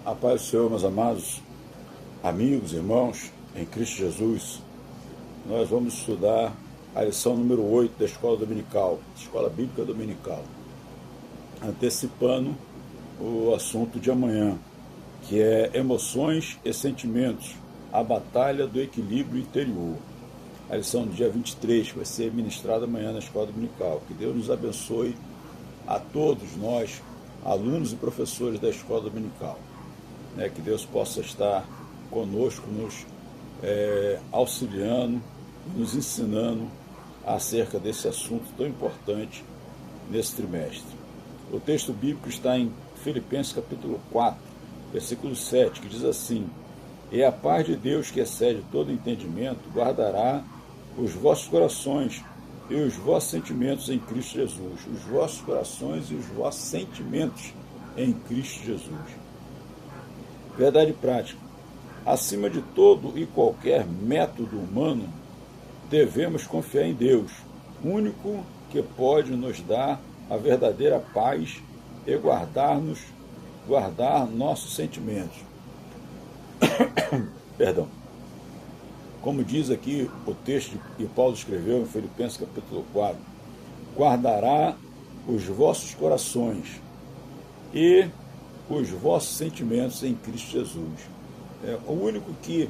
A paz do Senhor, meus amados amigos, irmãos, em Cristo Jesus. Nós vamos estudar a lição número 8 da Escola Dominical, Escola Bíblica Dominical, antecipando o assunto de amanhã, que é emoções e sentimentos, a batalha do equilíbrio interior. A lição do dia 23 vai ser ministrada amanhã na Escola Dominical. Que Deus nos abençoe a todos nós, alunos e professores da Escola Dominical. Que Deus possa estar conosco, nos auxiliando, nos ensinando acerca desse assunto tão importante nesse trimestre. O texto bíblico está em Filipenses capítulo 4, versículo 7, que diz assim: "E a paz de Deus, que excede todo entendimento, guardará os vossos corações e os vossos sentimentos em Cristo Jesus." Os vossos corações e os vossos sentimentos em Cristo Jesus. Verdade prática. Acima de todo e qualquer método humano, devemos confiar em Deus, único que pode nos dar a verdadeira paz e guardar nossos sentimentos. Perdão. Como diz aqui o texto que Paulo escreveu em Filipenses capítulo 4, guardará os vossos corações e os vossos sentimentos em Cristo Jesus. O único que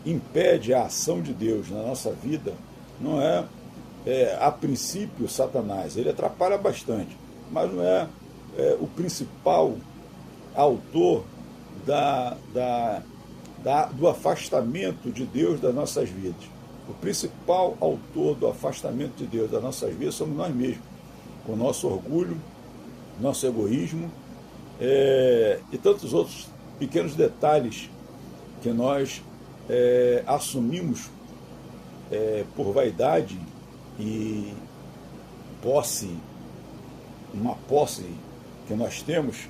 impede a ação de Deus na nossa vida não é, a princípio, Satanás. Ele atrapalha bastante, mas não é, o principal autor do afastamento de Deus das nossas vidas. O principal autor do afastamento de Deus das nossas vidas somos nós mesmos, com nosso orgulho, nosso egoísmo, e tantos outros pequenos detalhes que nós assumimos por vaidade e uma posse que nós temos,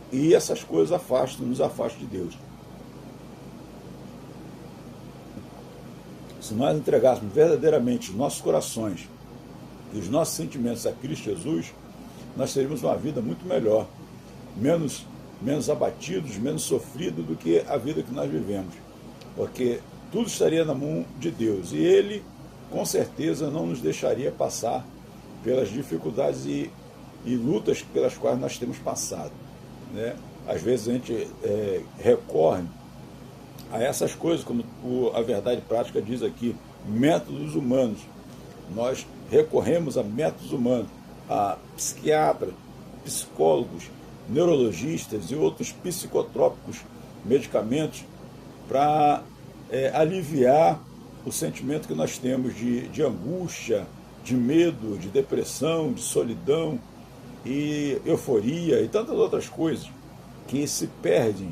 e essas coisas nos afastam de Deus. Se nós entregássemos verdadeiramente os nossos corações e os nossos sentimentos a Cristo Jesus, nós teríamos uma vida muito melhor, menos abatidos, menos sofridos do que a vida que nós vivemos, porque tudo estaria na mão de Deus, e Ele, com certeza, não nos deixaria passar pelas dificuldades e lutas pelas quais nós temos passado. Às vezes a gente recorre a essas coisas, como a verdade prática diz aqui, métodos humanos. Nós recorremos a métodos humanos, a psiquiatras, psicólogos, neurologistas e outros psicotrópicos, medicamentos, para aliviar o sentimento que nós temos de angústia, de medo, de depressão, de solidão e euforia e tantas outras coisas que se perdem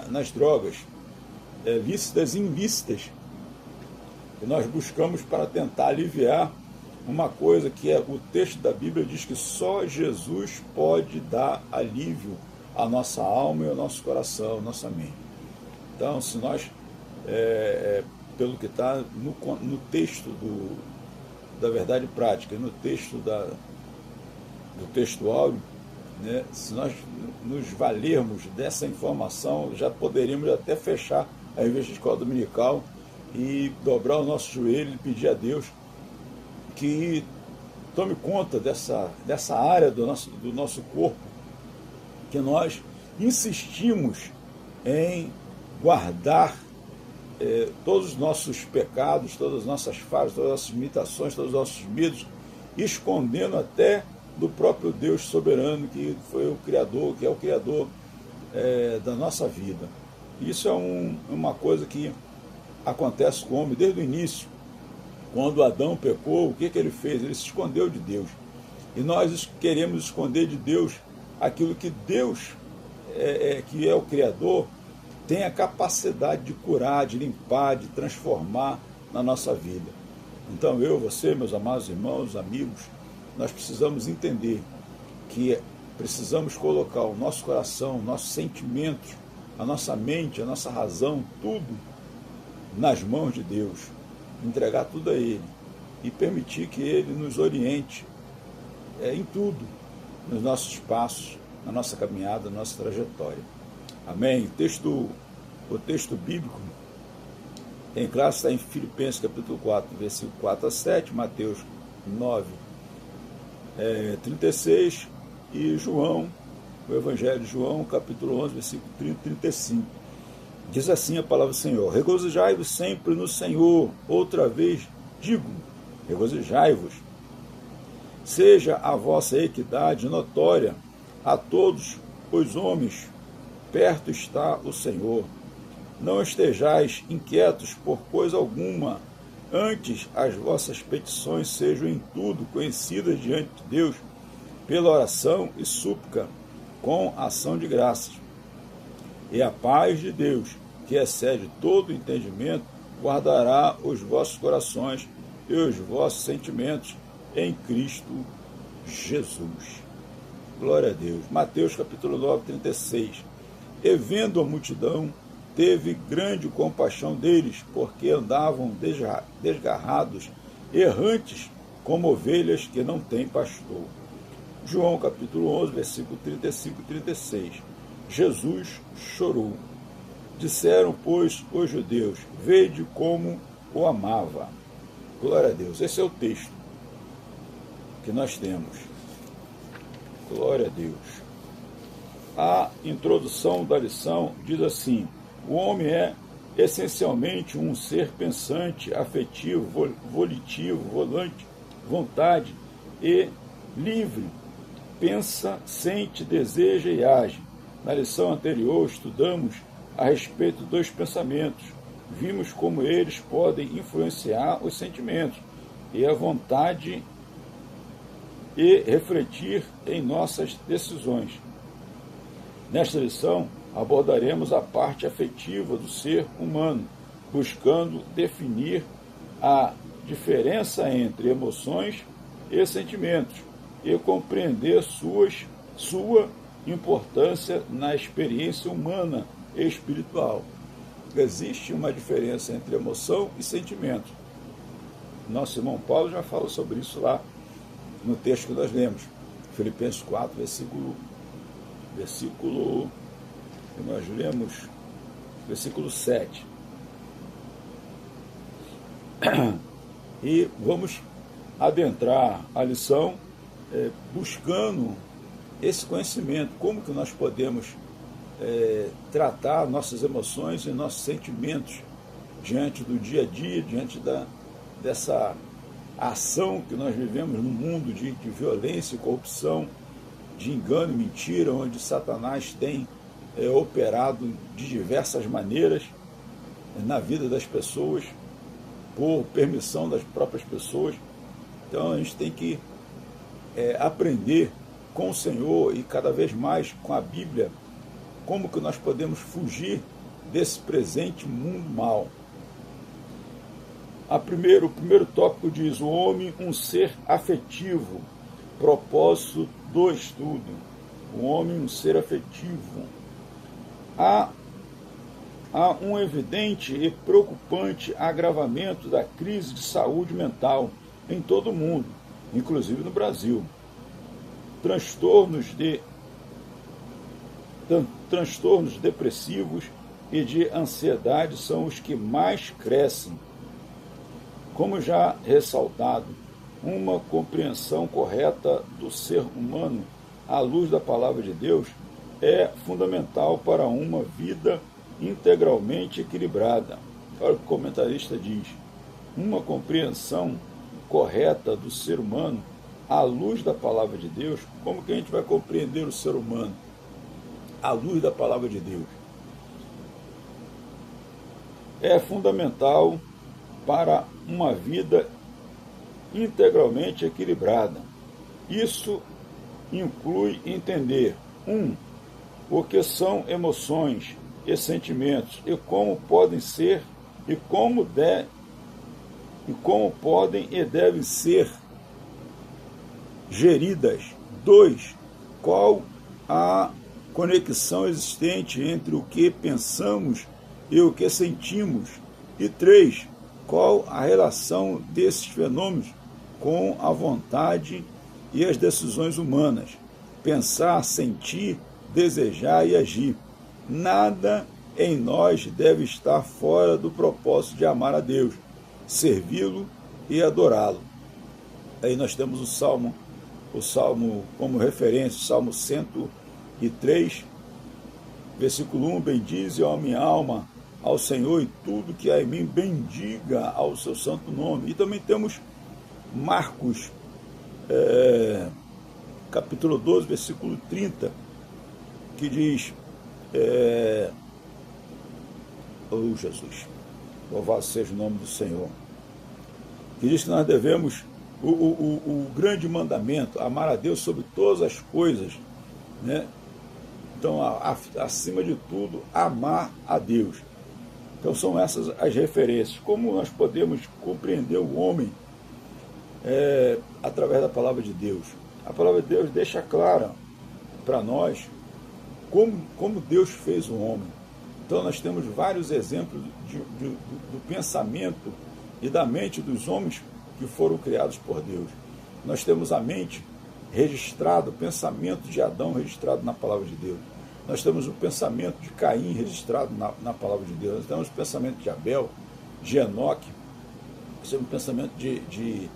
nas drogas lícitas e ilícitas, que nós buscamos para tentar aliviar uma coisa que o texto da Bíblia diz que só Jesus pode dar alívio à nossa alma e ao nosso coração, à nossa mente. Então, se nós, pelo que está no texto da verdade prática, no texto do texto áureo, se nós nos valermos dessa informação, já poderíamos até fechar a revista Escola Dominical e dobrar o nosso joelho e pedir a Deus que tome conta dessa área do nosso corpo, que nós insistimos em guardar todos os nossos pecados, todas as nossas falhas, todas as nossas limitações, todos os nossos medos, escondendo até do próprio Deus soberano, que foi o Criador, que é o Criador da nossa vida. Isso é uma coisa que acontece com o homem desde o início. Quando Adão pecou, o que ele fez? Ele se escondeu de Deus. E nós queremos esconder de Deus aquilo que Deus, que é o Criador, tem a capacidade de curar, de limpar, de transformar na nossa vida. Então você, meus amados irmãos, amigos, nós precisamos entender que precisamos colocar o nosso coração, nossos sentimentos, a nossa mente, a nossa razão, tudo nas mãos de Deus, entregar tudo a Ele e permitir que Ele nos oriente em tudo, nos nossos passos, na nossa caminhada, na nossa trajetória. Amém? O texto bíblico em classe está em Filipenses capítulo 4, versículo 4 a 7, Mateus 9, 36 e João, o Evangelho de João, capítulo 11, versículo 30 e 35. Diz assim a palavra do Senhor: regozijai-vos sempre no Senhor. Outra vez digo, regozijai-vos. Seja a vossa equidade notória a todos os homens, perto está o Senhor. Não estejais inquietos por coisa alguma, antes as vossas petições sejam em tudo conhecidas diante de Deus, pela oração e súplica, com ação de graças. E a paz de Deus, que excede todo entendimento, guardará os vossos corações e os vossos sentimentos em Cristo Jesus. Glória a Deus. Mateus capítulo 9, 36. E vendo a multidão, teve grande compaixão deles, porque andavam desgarrados, errantes, como ovelhas que não têm pastor. João capítulo 11, versículo 35 e 36. Jesus chorou. Disseram, pois, os judeus: vede como o amava. Glória a Deus. Esse é o texto que nós temos. Glória a Deus. A introdução da lição diz assim: o homem é essencialmente um ser pensante, afetivo, volitivo, volante, vontade e livre. Pensa, sente, deseja e age. Na lição anterior estudamos a respeito dos pensamentos. Vimos como eles podem influenciar os sentimentos e a vontade e refletir em nossas decisões. Nesta lição, abordaremos a parte afetiva do ser humano, buscando definir a diferença entre emoções e sentimentos e compreender sua importância na experiência humana e espiritual. Existe uma diferença entre emoção e sentimento. Nosso irmão Paulo já falou sobre isso lá no texto que nós lemos, Filipenses 4, versículo nós lemos, versículo 7. E vamos adentrar a lição buscando esse conhecimento, como que nós podemos tratar nossas emoções e nossos sentimentos diante do dia a dia, diante dessa ação que nós vivemos no mundo de violência e corrupção, de engano e mentira, onde Satanás tem operado de diversas maneiras na vida das pessoas, por permissão das próprias pessoas. Então a gente tem que aprender com o Senhor e cada vez mais com a Bíblia como que nós podemos fugir desse presente mundo mal. O primeiro tópico diz: o homem, um ser afetivo. Propósito do estudo: o homem, um ser afetivo. Há um evidente e preocupante agravamento da crise de saúde mental em todo o mundo, inclusive no Brasil. Transtornos depressivos e de ansiedade são os que mais crescem. Como já ressaltado, uma compreensão correta do ser humano à luz da palavra de Deus é fundamental para uma vida integralmente equilibrada. Olha o que o comentarista diz: uma compreensão correta do ser humano à luz da palavra de Deus. Como que a gente vai compreender o ser humano à luz da palavra de Deus? É fundamental para uma vida integralmente equilibrada. Isso inclui entender: 1. O que são emoções e sentimentos e como podem ser e como podem e devem ser geridas. 2. Qual a conexão existente entre o que pensamos e o que sentimos? E 3. Qual a relação desses fenômenos com a vontade e as decisões humanas? Pensar, sentir, desejar e agir. nada em nós deve estar fora do propósito de amar a Deus, servi-lo e adorá-lo. Aí nós temos o Salmo como referência, o Salmo 103, versículo 1, bendize, ó minha alma, ao Senhor, e tudo que há em mim bendiga ao seu santo nome. E também temos Marcos, capítulo 12, versículo 30, que diz, oh Jesus, louvado seja o nome do Senhor, que diz que nós devemos o grande mandamento, amar a Deus sobre todas as coisas, né? Então, acima de tudo, amar a Deus. Então, são essas as referências. Como nós podemos compreender o homem através da palavra de Deus? A palavra de Deus deixa clara para nós como Deus fez o homem. Então, nós temos vários exemplos do pensamento e da mente dos homens que foram criados por Deus. Nós temos a mente registrada, o pensamento de Adão registrado na palavra de Deus. Nós temos o pensamento de Caim registrado na palavra de Deus. Nós temos o pensamento de Abel, de Enoque. Nós temos o pensamento de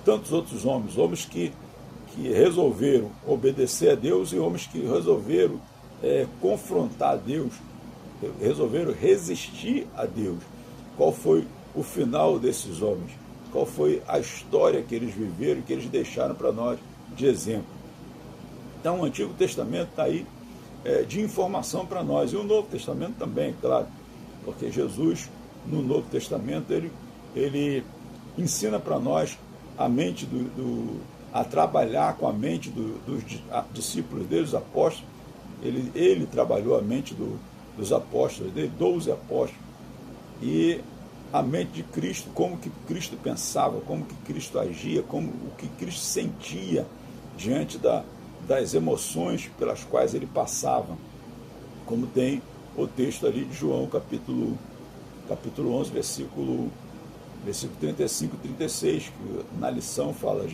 tantos outros homens que resolveram obedecer a Deus e homens que resolveram confrontar a Deus, resolveram resistir a Deus. Qual foi o final desses homens? Qual foi a história que eles viveram, que eles deixaram para nós de exemplo? Então, o Antigo Testamento está aí de informação para nós. E o Novo Testamento também, claro, porque Jesus, no Novo Testamento, ele ensina para nós a mente a trabalhar com a mente dos discípulos dele, os apóstolos. Ele trabalhou a mente dos apóstolos dele, 12 apóstolos, e a mente de Cristo, como que Cristo pensava, como que Cristo agia, o que Cristo sentia diante das emoções pelas quais ele passava, como tem o texto ali de João, capítulo 11, versículo 35 e 36, que na lição fala,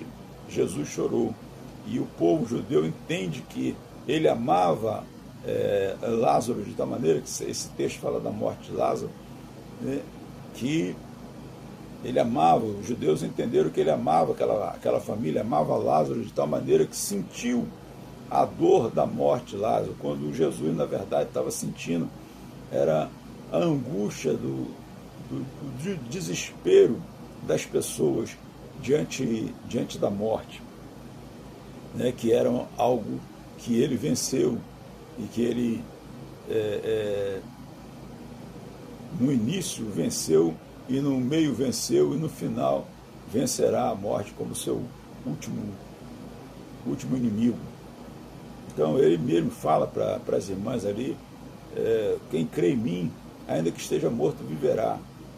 Jesus chorou, e o povo judeu entende que ele amava Lázaro de tal maneira, que esse texto fala da morte de Lázaro, né, que ele amava, os judeus entenderam que ele amava aquela família, amava Lázaro de tal maneira que sentiu a dor da morte de Lázaro, quando Jesus, na verdade, estava sentindo, era a angústia do desespero das pessoas diante da morte, né, que era algo que ele venceu e que ele no início venceu, e no meio venceu, e no final vencerá a morte como seu último inimigo. Então ele mesmo fala para as irmãs ali, quem crê em mim, ainda que esteja morto, viverá.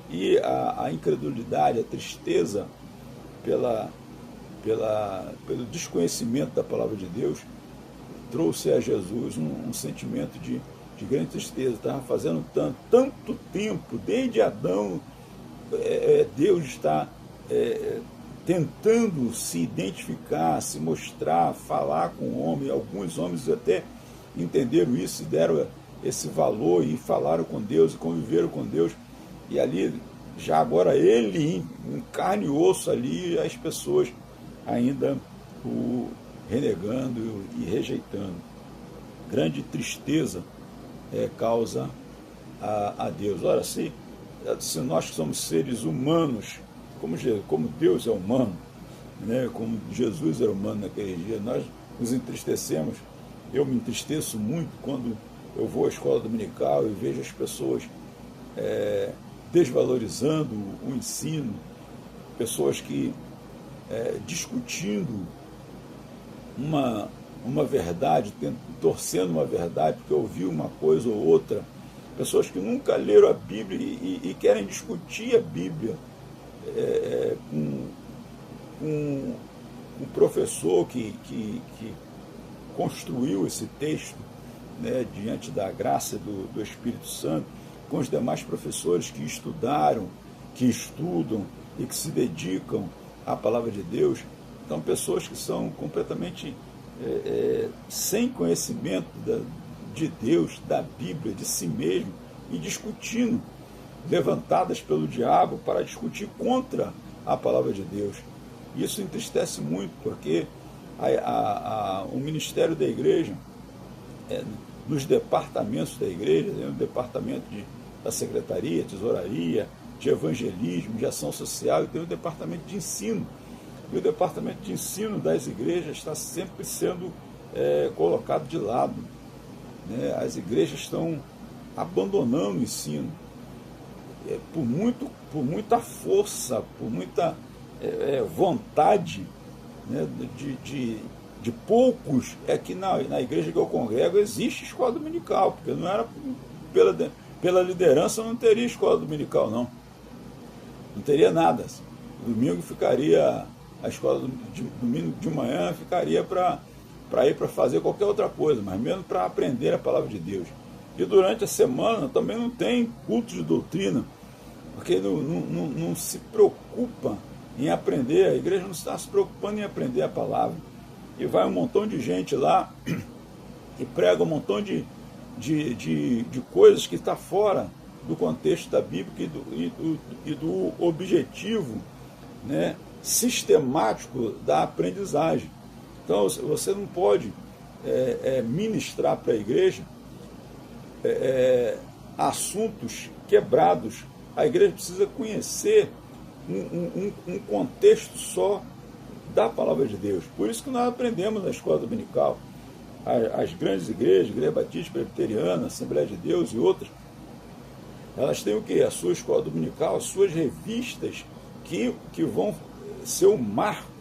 E a incredulidade, a tristeza pelo desconhecimento da palavra de Deus, trouxe a Jesus um sentimento de grande tristeza. Estava fazendo tanto tempo, desde Adão, Deus está tentando se identificar, se mostrar, falar com o homem. Alguns homens até entenderam isso e deram esse valor e falaram com Deus e conviveram com Deus. E ali, já agora ele, em carne e osso ali, as pessoas ainda o renegando e rejeitando. Grande tristeza causa a Deus. Ora, se nós que somos seres humanos, como Deus é humano, né, como Jesus era humano naquele dia, nós nos entristecemos. Eu me entristeço muito quando eu vou à escola dominical e vejo as pessoas desvalorizando o ensino, pessoas que discutindo uma verdade, torcendo uma verdade, porque ouviu uma coisa ou outra, pessoas que nunca leram a Bíblia e querem discutir a Bíblia com um professor que construiu esse texto, né, diante da graça do Espírito Santo, com os demais professores que estudaram, que estudam e que se dedicam à palavra de Deus. Então, pessoas que são completamente sem conhecimento de Deus, da Bíblia, de si mesmo, e discutindo, levantadas pelo diabo para discutir contra a palavra de Deus. Isso entristece muito, porque o ministério da igreja, nos departamentos da igreja, no departamento da secretaria, tesouraria, de evangelismo, de ação social, e tem o departamento de ensino. E o departamento de ensino das igrejas está sempre sendo colocado de lado, né? As igrejas estão abandonando o ensino. Por muita força, por muita vontade, né, de poucos, é que na igreja que eu congrego existe escola dominical, porque não era pela liderança, não teria escola dominical, não teria nada. Domingo ficaria, a escola domingo de manhã ficaria para ir para fazer qualquer outra coisa, mas mesmo para aprender a palavra de Deus. E durante a semana também não tem culto de doutrina, porque não se preocupa em aprender, a igreja não está se preocupando em aprender a palavra. E vai um montão de gente lá e prega um montão de coisas que está fora do contexto da Bíblia e do objetivo, né, sistemático da aprendizagem. Então você não pode ministrar para a igreja assuntos quebrados. A igreja precisa conhecer um contexto só da palavra de Deus. Por isso que nós aprendemos na escola dominical. As grandes igrejas, Igreja Batista Presbiteriana, Assembleia de Deus e outras, elas têm o quê? A sua escola dominical, as suas revistas que vão ser o marco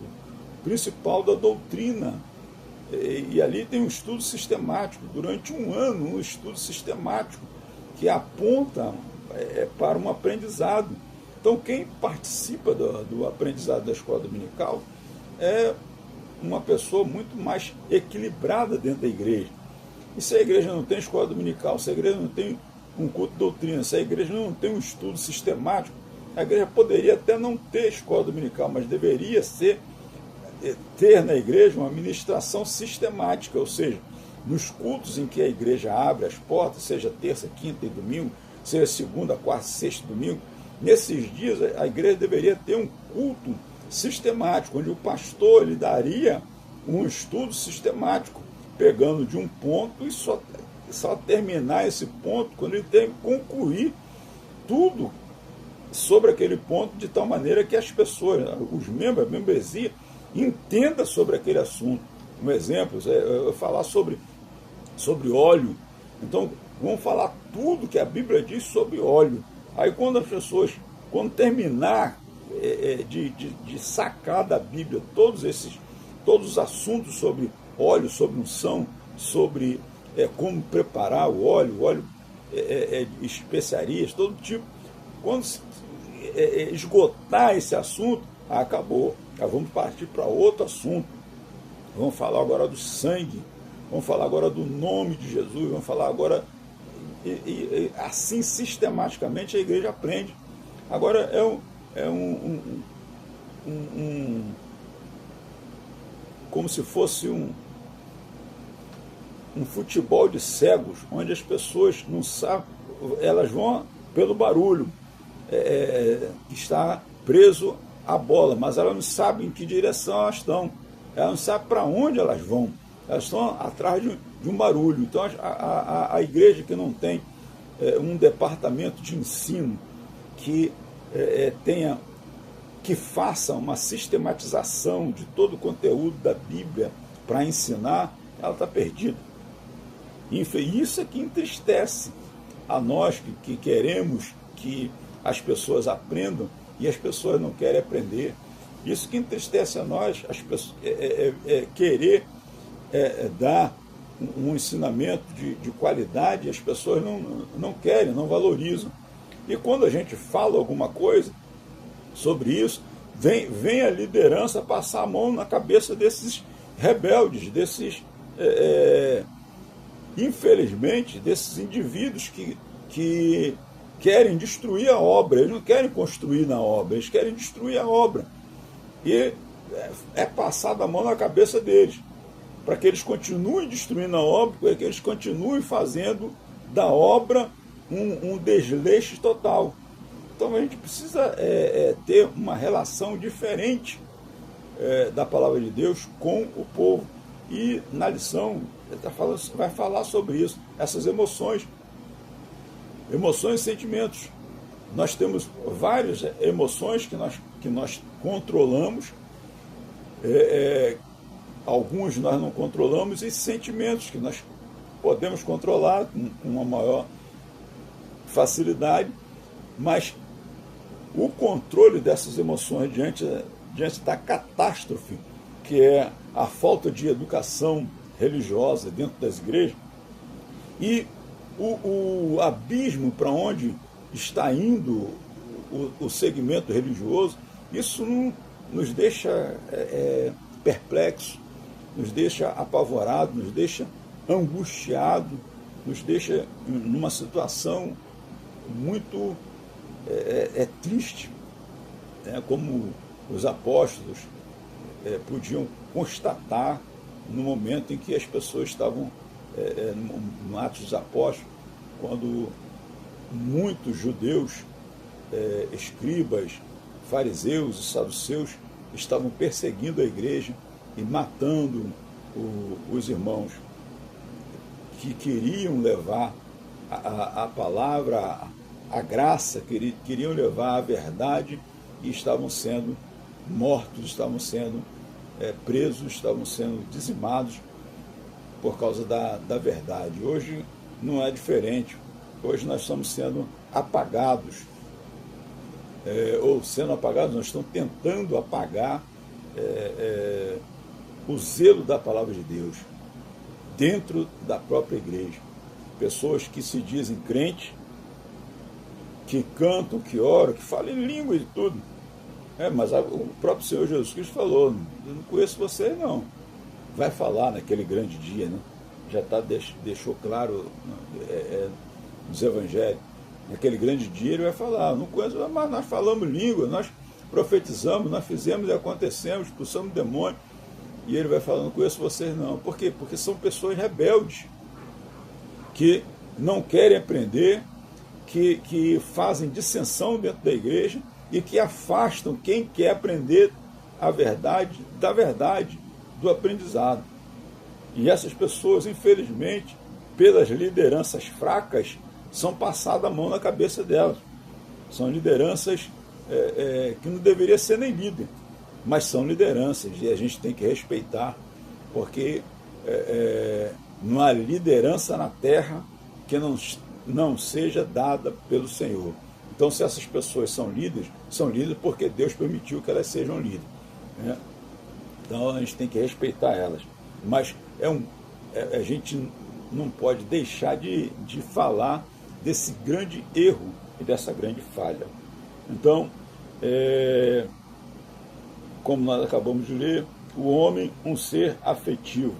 principal da doutrina. E ali tem um estudo sistemático, durante um ano, um estudo sistemático que aponta para um aprendizado. Então, quem participa do aprendizado da escola dominical é uma pessoa muito mais equilibrada dentro da igreja. E se a igreja não tem escola dominical, se a igreja não tem um culto de doutrina, se a igreja não tem um estudo sistemático, a igreja poderia até não ter escola dominical, mas deveria ter na igreja uma ministração sistemática, ou seja, nos cultos em que a igreja abre as portas, seja terça, quinta e domingo, seja segunda, quarta, sexta e domingo, nesses dias a igreja deveria ter um culto sistemático, onde o pastor lhe daria um estudo sistemático, pegando de um ponto e só terminar esse ponto quando ele tem que concluir tudo sobre aquele ponto, de tal maneira que as pessoas, os membros, a membresia, entenda sobre aquele assunto. Um exemplo, eu falar sobre óleo. Então, vamos falar tudo que a Bíblia diz sobre óleo. Aí, quando as pessoas, quando terminar de sacar da Bíblia todos os assuntos sobre óleo, sobre unção, sobre como preparar o óleo, especiarias, todo tipo, quando esgotar esse assunto, acabou. Vamos partir para outro assunto. Vamos falar agora do sangue, vamos falar agora do nome de Jesus, vamos falar agora... assim, sistematicamente, a igreja aprende. Agora, como se fosse um futebol de cegos, onde as pessoas não sabem, elas vão pelo barulho, está preso a bola, mas elas não sabem em que direção elas estão, elas não sabem para onde elas vão, elas estão atrás de um barulho. Então a igreja que não tem um departamento de ensino que que faça uma sistematização de todo o conteúdo da Bíblia para ensinar, ela está perdida. E isso é que entristece a nós que queremos que as pessoas aprendam e as pessoas não querem aprender. Isso que entristece a nós, as pessoas, querer dar um ensinamento de qualidade, e as pessoas não querem, não valorizam. E quando a gente fala alguma coisa sobre isso, vem a liderança passar a mão na cabeça desses rebeldes, infelizmente, desses indivíduos que querem destruir a obra. Eles não querem construir na obra, eles querem destruir a obra. E é passada a mão na cabeça deles. para que eles continuem destruindo a obra, para que eles continuem fazendo da obra um desleixo total. Então a gente precisa ter uma relação diferente da palavra de Deus com o povo. E na lição vai falar sobre isso, essas emoções e sentimentos. Nós temos várias emoções que nós controlamos, alguns nós não controlamos, e sentimentos que nós podemos controlar com uma maior facilidade, mas o controle dessas emoções diante da catástrofe, que é a falta de educação religiosa dentro das igrejas, e o abismo para onde está indo o segmento religioso, isso nos deixa perplexos, nos deixa apavorados, nos deixa angustiados, nos deixa numa situação muito triste, como os apóstolos podiam constatar no momento em que as pessoas estavam no Atos dos Apóstolos, quando muitos judeus, escribas, fariseus e saduceus estavam perseguindo a igreja e matando os irmãos que queriam levar a palavra, a graça, queriam levar a verdade, e estavam sendo mortos, estavam sendo presos, estavam sendo dizimados por causa da verdade. Hoje não é diferente. Hoje nós estamos sendo apagados, nós estamos tentando apagar o zelo da palavra de Deus dentro da própria igreja. Pessoas que se dizem crentes, que cantam, que oram, que falam em língua e tudo. Mas o próprio Senhor Jesus Cristo falou: eu não conheço vocês, não. Vai falar naquele grande dia, né? Já deixou claro nos evangelhos. Naquele grande dia ele vai falar: não conheço, mas nós falamos língua, nós profetizamos, nós fizemos e acontecemos, expulsamos demônio. E ele vai falar: não conheço vocês, não. Por quê? Porque são pessoas rebeldes, que não querem aprender, que fazem dissensão dentro da igreja e que afastam quem quer aprender a verdade da verdade, do aprendizado. E essas pessoas, infelizmente, pelas lideranças fracas, são passadas a mão na cabeça delas. São lideranças que não deveria ser nem líder, mas são lideranças e a gente tem que respeitar, porque não há liderança na terra que não seja dada pelo Senhor. Então, se essas pessoas são líderes porque Deus permitiu que elas sejam líderes, né? Então, a gente tem que respeitar elas. Mas a gente não pode deixar de falar desse grande erro e dessa grande falha. Então, como nós acabamos de ler, o homem, um ser afetivo.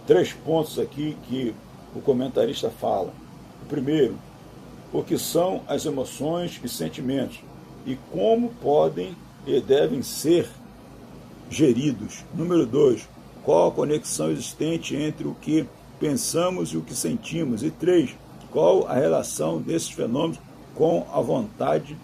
3 pontos aqui que o comentarista fala. O primeiro, o que são as emoções e sentimentos e como podem e devem ser geridos. Número 2, qual a conexão existente entre o que pensamos e o que sentimos. E 3, qual a relação desses fenômenos com a vontade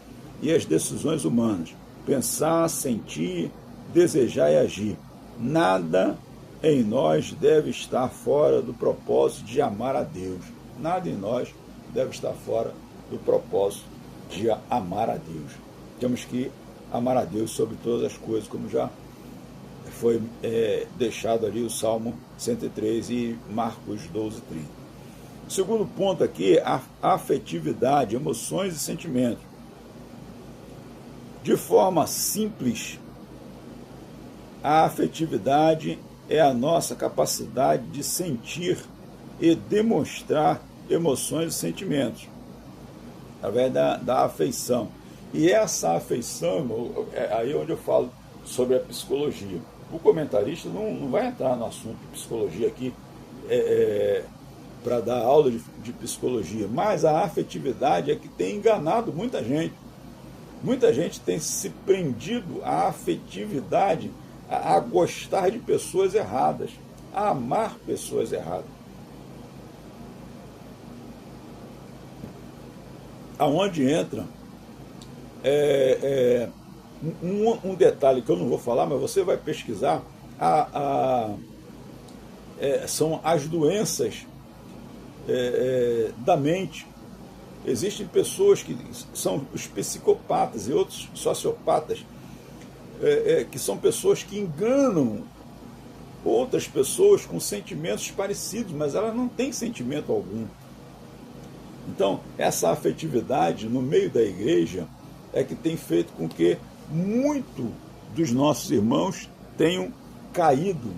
e as decisões humanas. Pensar, sentir, desejar e agir. Nada em nós deve estar fora do propósito de amar a Deus. Nada em nós deve estar fora do propósito de amar a Deus. Temos que amar a Deus sobre todas as coisas, como já foi deixado ali o Salmo 103 e Marcos 12:30. O segundo ponto aqui é a afetividade, emoções e sentimentos. De forma simples, a afetividade é a nossa capacidade de sentir e demonstrar emoções e sentimentos, através da afeição. E essa afeição, aí é onde eu falo sobre a psicologia. O comentarista não vai entrar no assunto de psicologia aqui para dar aula de psicologia, mas a afetividade é que tem enganado muita gente. Muita gente tem se prendido à afetividade, a gostar de pessoas erradas, a amar pessoas erradas. Aonde entra um detalhe que eu não vou falar, mas você vai pesquisar, são as doenças da mente. Existem pessoas que são os psicopatas e outros sociopatas, que são pessoas que enganam outras pessoas com sentimentos parecidos, mas elas não têm sentimento algum. Então, essa afetividade no meio da igreja é que tem feito com que muito dos nossos irmãos tenham caído,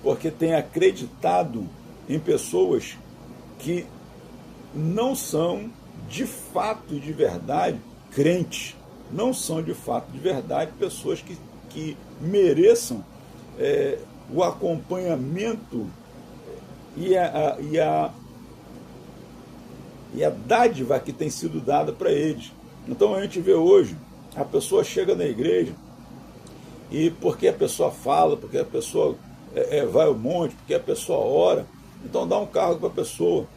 porque têm acreditado em pessoas que não são de fato e de verdade crentes, não são de fato de verdade pessoas que mereçam o acompanhamento e a dádiva que tem sido dada para eles. Então a gente vê hoje, a pessoa chega na igreja e porque a pessoa fala, porque a pessoa vai ao monte, porque a pessoa ora, então dá um cargo para a pessoa.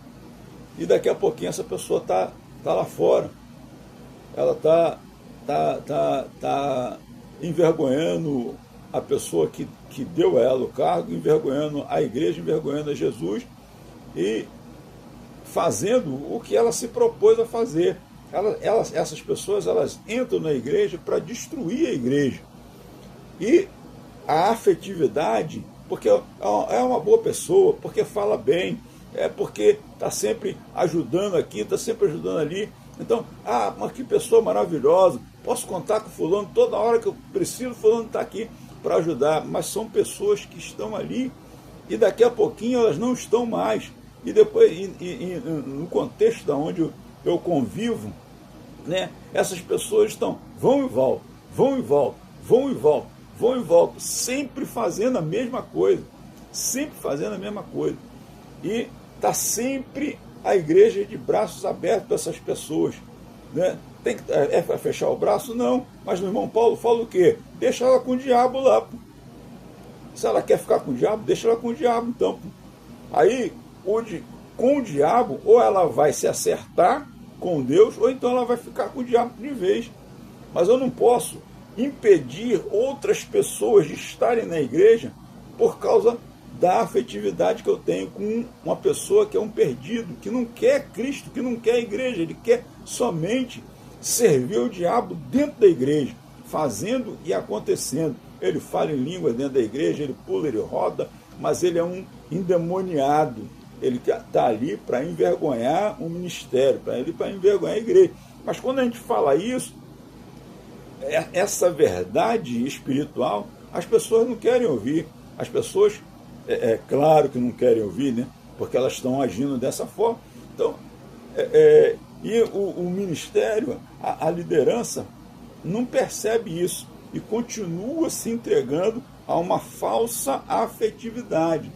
E daqui a pouquinho essa pessoa está lá fora. Ela está envergonhando a pessoa que deu a ela o cargo, envergonhando a igreja, envergonhando a Jesus e fazendo o que ela se propôs a fazer. Essas pessoas elas entram na igreja para destruir a igreja. E a afetividade, porque é uma boa pessoa, porque fala bem, porque está sempre ajudando aqui, está sempre ajudando ali. Então, mas que pessoa maravilhosa, posso contar com fulano, toda hora que eu preciso, fulano está aqui para ajudar. Mas são pessoas que estão ali e daqui a pouquinho elas não estão mais. E depois, no contexto da onde eu convivo, né, essas pessoas vão e voltam, vão e voltam, vão e voltam, vão e voltam, sempre fazendo a mesma coisa, sempre fazendo a mesma coisa. E está sempre a igreja de braços abertos para essas pessoas, né? Tem que para fechar o braço? Não. Mas o irmão Paulo fala o quê? Deixa ela com o diabo lá. Pô. Se ela quer ficar com o diabo, deixa ela com o diabo então. Pô. Aí, com o diabo, ou ela vai se acertar com Deus, ou então ela vai ficar com o diabo de vez. Mas eu não posso impedir outras pessoas de estarem na igreja por causa da afetividade que eu tenho com uma pessoa que é um perdido, que não quer Cristo, que não quer a igreja, ele quer somente servir o diabo dentro da igreja, fazendo e acontecendo. Ele fala em língua dentro da igreja, ele pula, ele roda, mas ele é um endemoniado. Ele está ali para envergonhar o ministério, para envergonhar a igreja. Mas quando a gente fala isso, essa verdade espiritual, as pessoas não querem ouvir. As pessoas, claro que não querem ouvir, né? Porque elas estão agindo dessa forma. Então, e o ministério, a liderança, não percebe isso e continua se entregando a uma falsa afetividade,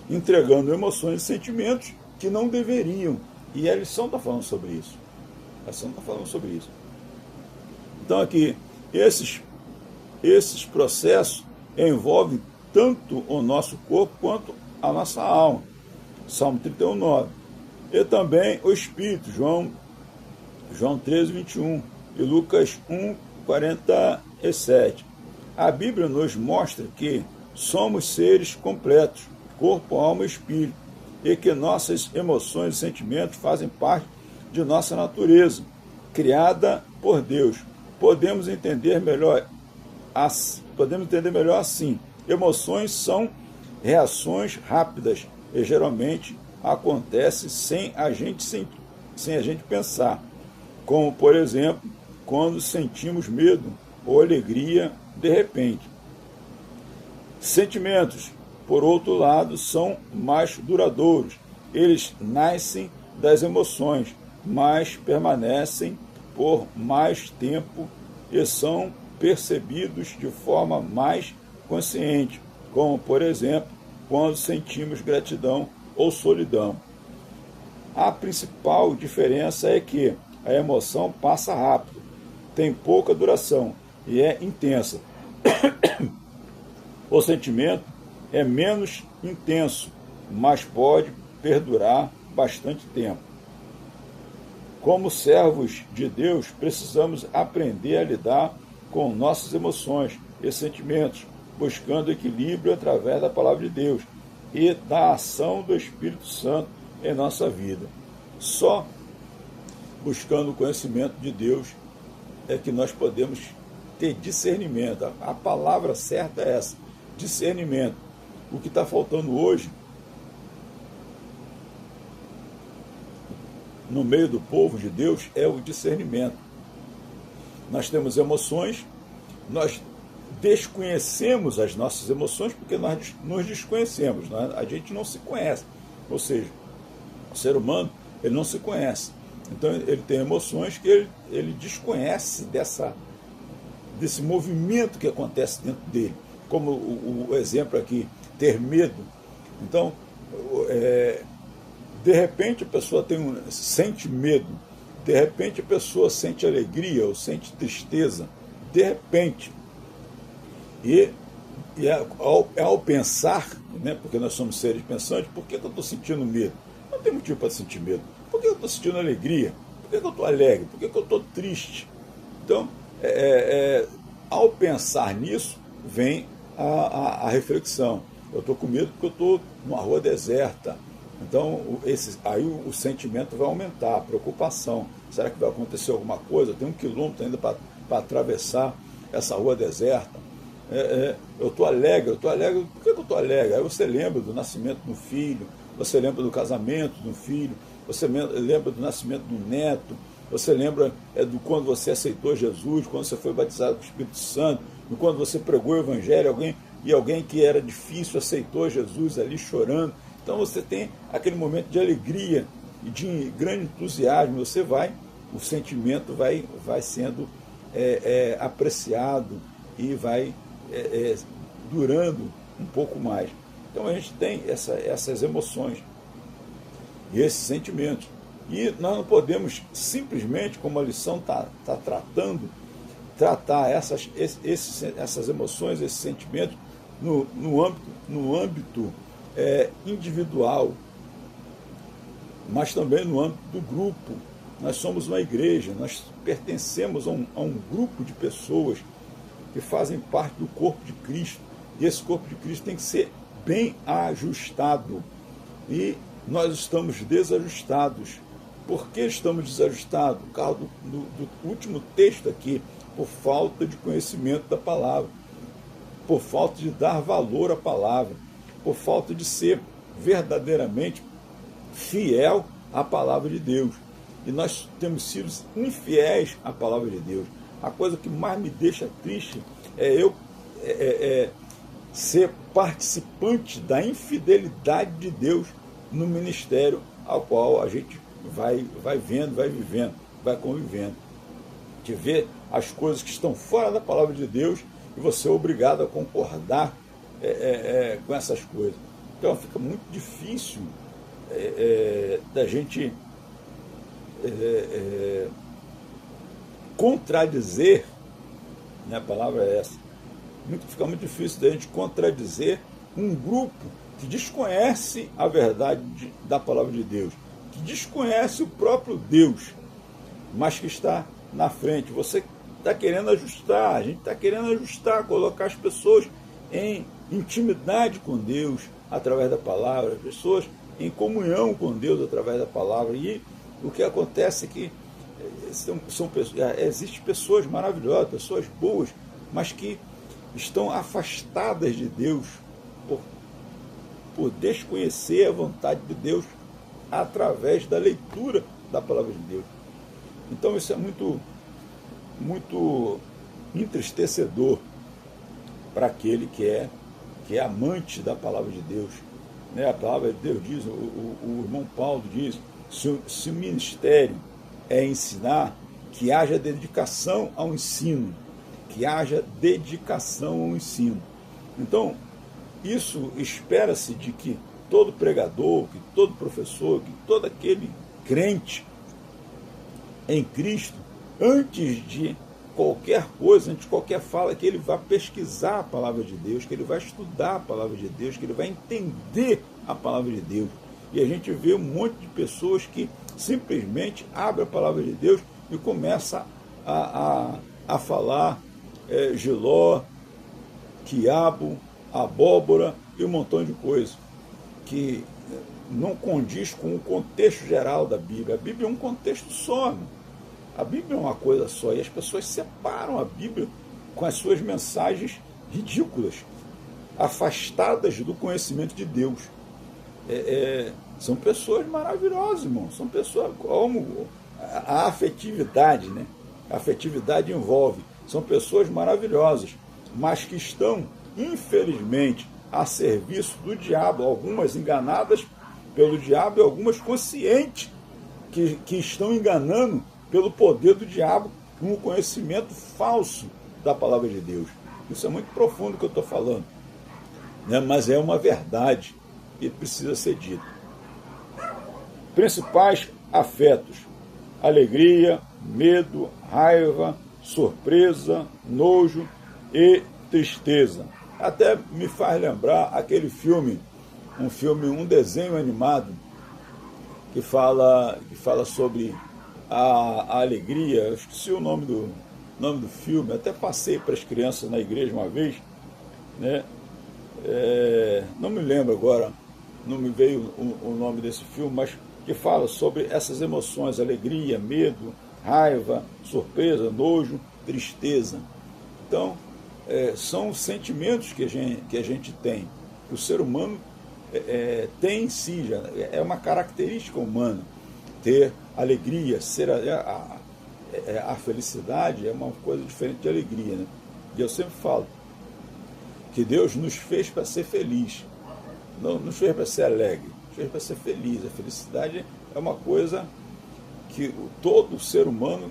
entregando emoções e sentimentos que não deveriam. E a lição está falando sobre isso. A lição está falando sobre isso. Então aqui, esses processos envolvem tanto o nosso corpo quanto a nossa alma. Salmo 31:9. E também o Espírito, João 13:21 e Lucas 1:47. A Bíblia nos mostra que somos seres completos, corpo, alma e espírito, e que nossas emoções e sentimentos fazem parte de nossa natureza, criada por Deus. Podemos entender melhor assim. Emoções são reações rápidas e geralmente acontecem sem a gente pensar, como, por exemplo, quando sentimos medo ou alegria de repente. Sentimentos, por outro lado, são mais duradouros. Eles nascem das emoções, mas permanecem por mais tempo e são percebidos de forma mais consciente, como, por exemplo, quando sentimos gratidão ou solidão. A principal diferença é que a emoção passa rápido, tem pouca duração e é intensa. O sentimento é menos intenso, mas pode perdurar bastante tempo. Como servos de Deus, precisamos aprender a lidar com nossas emoções e sentimentos, buscando equilíbrio através da palavra de Deus e da ação do Espírito Santo em nossa vida. Só buscando o conhecimento de Deus é que nós podemos ter discernimento. A palavra certa é essa, discernimento. O que está faltando hoje no meio do povo de Deus é o discernimento. Nós temos emoções, nós desconhecemos as nossas emoções porque nós nos desconhecemos, a gente não se conhece, ou seja, o ser humano ele não se conhece, então ele tem emoções que ele desconhece desse movimento que acontece dentro dele, como o exemplo aqui, ter medo. Então, de repente a pessoa sente medo, de repente a pessoa sente alegria ou sente tristeza, de repente. E ao pensar, né, porque nós somos seres pensantes, por que eu estou sentindo medo? Não tem motivo para sentir medo. Por que eu estou sentindo alegria? Por que eu estou alegre? Por que eu estou triste? Então, ao pensar nisso, vem a reflexão. Eu estou com medo porque eu estou numa rua deserta. Então, aí o sentimento vai aumentar, a preocupação. Será que vai acontecer alguma coisa? Eu tenho 1 quilômetro ainda para atravessar essa rua deserta. Eu estou alegre. Por que eu estou alegre? Aí você lembra do nascimento do filho, você lembra do casamento do filho, você lembra do nascimento do neto, você lembra do quando você aceitou Jesus, quando você foi batizado com o Espírito Santo, e quando você pregou o Evangelho, alguém que era difícil aceitou Jesus ali chorando. Então você tem aquele momento de alegria e de grande entusiasmo, o sentimento vai sendo apreciado e vai durando um pouco mais. Então a gente tem essas emoções e esses sentimentos. E nós não podemos simplesmente, como a lição está tratando, tratar essas emoções, esses sentimentos no âmbito individual, mas também no âmbito do grupo. Nós somos uma igreja, nós pertencemos a um grupo de pessoas que fazem parte do corpo de Cristo, e esse corpo de Cristo tem que ser bem ajustado, e nós estamos desajustados. Por que estamos desajustados? Por causa do último texto aqui, por falta de conhecimento da palavra, por falta de dar valor à palavra, por falta de ser verdadeiramente fiel à palavra de Deus. E nós temos sido infiéis à palavra de Deus. A coisa que mais me deixa triste é eu ser participante da infidelidade de Deus no ministério ao qual a gente vai vendo, vai vivendo, vai convivendo. De ver as coisas que estão fora da palavra de Deus e você é obrigado a concordar com essas coisas. Então fica muito difícil da gente contradizer, né, a palavra é essa, fica muito difícil da gente contradizer um grupo que desconhece a verdade da palavra de Deus, que desconhece o próprio Deus, mas que está na frente. Você está querendo ajustar, a gente está querendo ajustar, colocar as pessoas em intimidade com Deus através da palavra, as pessoas em comunhão com Deus através da palavra. E o que acontece é que existem pessoas maravilhosas, pessoas boas, mas que estão afastadas de Deus por desconhecer a vontade de Deus através da leitura da palavra de Deus. Então isso é muito, muito entristecedor para aquele que é amante da palavra de Deus. Né? A palavra de Deus diz, o irmão Paulo diz, se o ministério é ensinar, que haja dedicação ao ensino, que haja dedicação ao ensino. Então, isso espera-se de que todo pregador, que todo professor, que todo aquele crente em Cristo, antes de qualquer coisa, antes de qualquer fala, que ele vai pesquisar a palavra de Deus, que ele vai estudar a palavra de Deus, que ele vai entender a palavra de Deus. E a gente vê um monte de pessoas que simplesmente abrem a palavra de Deus e começa a falar Giló, quiabo, abóbora e um montão de coisas que não condiz com o contexto geral da Bíblia. A Bíblia é um contexto só. A Bíblia é uma coisa só. E as pessoas separam a Bíblia com as suas mensagens ridículas, afastadas do conhecimento de Deus. São pessoas maravilhosas, irmão. São pessoas como a afetividade, né? A afetividade envolve. São pessoas maravilhosas, mas que estão, infelizmente, a serviço do diabo, algumas enganadas pelo diabo e algumas conscientes que estão enganando pelo poder do diabo com o conhecimento falso da palavra de Deus. Isso é muito profundo que eu estou falando, né? Mas é uma verdade que precisa ser dita. Principais afetos: alegria, medo, raiva, surpresa, nojo e tristeza. Até me faz lembrar aquele filme, um desenho animado que fala sobre a alegria. Eu esqueci o nome do filme, até passei para as crianças na igreja uma vez, né? Não me lembro agora, não me veio o nome desse filme, mas que fala sobre essas emoções: alegria, medo, raiva, surpresa, nojo, tristeza. Então, são sentimentos que a gente tem, que o ser humano tem em si, já é uma característica humana, ter alegria, ser a felicidade é uma coisa diferente de alegria, né? E eu sempre falo que Deus nos fez para ser feliz, não nos fez para ser alegre, nos fez para ser feliz. A felicidade é uma coisa que todo ser humano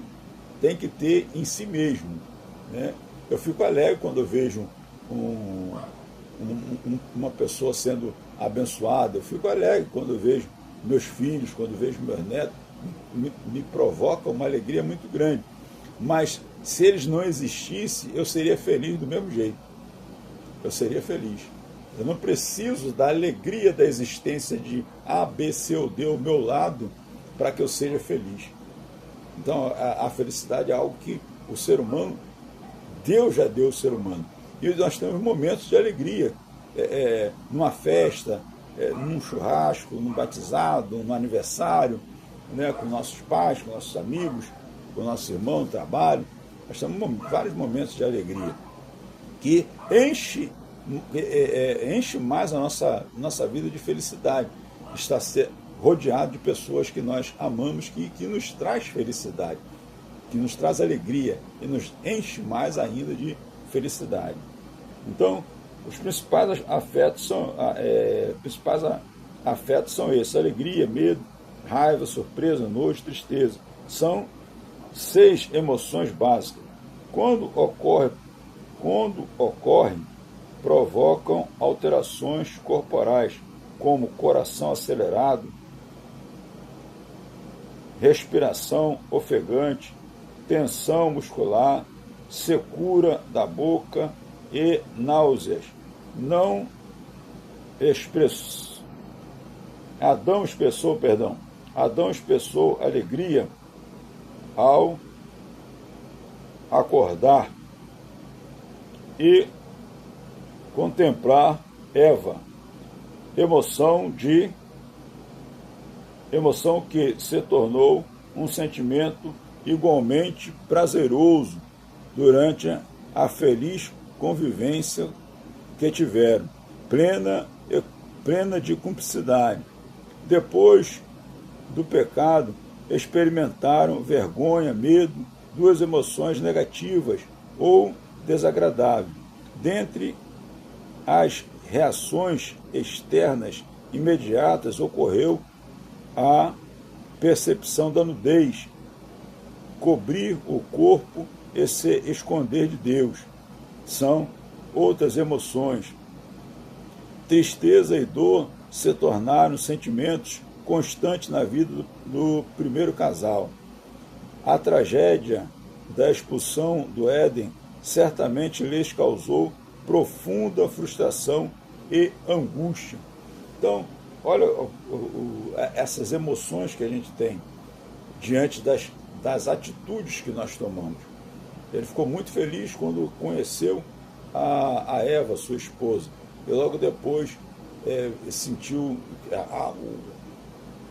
tem que ter em si mesmo, né? Eu fico alegre quando eu vejo uma pessoa sendo abençoada, eu fico alegre quando eu vejo meus filhos, quando eu vejo meus netos, me provoca uma alegria muito grande. Mas se eles não existissem, eu seria feliz do mesmo jeito. Eu seria feliz. Eu não preciso da alegria da existência de A, B, C ou D ao meu lado para que eu seja feliz. Então, a felicidade é algo que o ser humano, Deus já deu ao ser humano. E nós temos momentos de alegria, numa festa, num churrasco, num batizado, num aniversário, né, com nossos pais, com nossos amigos, com nossos irmãos no trabalho. Nós temos vários momentos de alegria que enche mais a nossa vida de felicidade. Está rodeado de pessoas que nós amamos, que nos traz felicidade, que nos traz alegria e nos enche mais ainda de felicidade. Então, os principais afetos são esses: alegria, medo, raiva, surpresa, nojo, tristeza. São 6 emoções básicas. Quando ocorrem, provocam alterações corporais, como coração acelerado, respiração ofegante, tensão muscular, secura da boca e náuseas. Adão expressou alegria ao acordar e contemplar Eva, emoção que se tornou um sentimento igualmente prazeroso durante a feliz convivência que tiveram, plena de cumplicidade. Depois do pecado, experimentaram vergonha, medo, 2 emoções negativas ou desagradáveis. Dentre as reações externas imediatas ocorreu a percepção da nudez, cobrir o corpo e se esconder de Deus. São outras emoções. Tristeza e dor se tornaram sentimentos constantes na vida do primeiro casal. A tragédia da expulsão do Éden certamente lhes causou profunda frustração e angústia. Então, olha essas emoções que a gente tem diante das atitudes que nós tomamos. Ele ficou muito feliz quando conheceu a Eva, sua esposa, e logo depois sentiu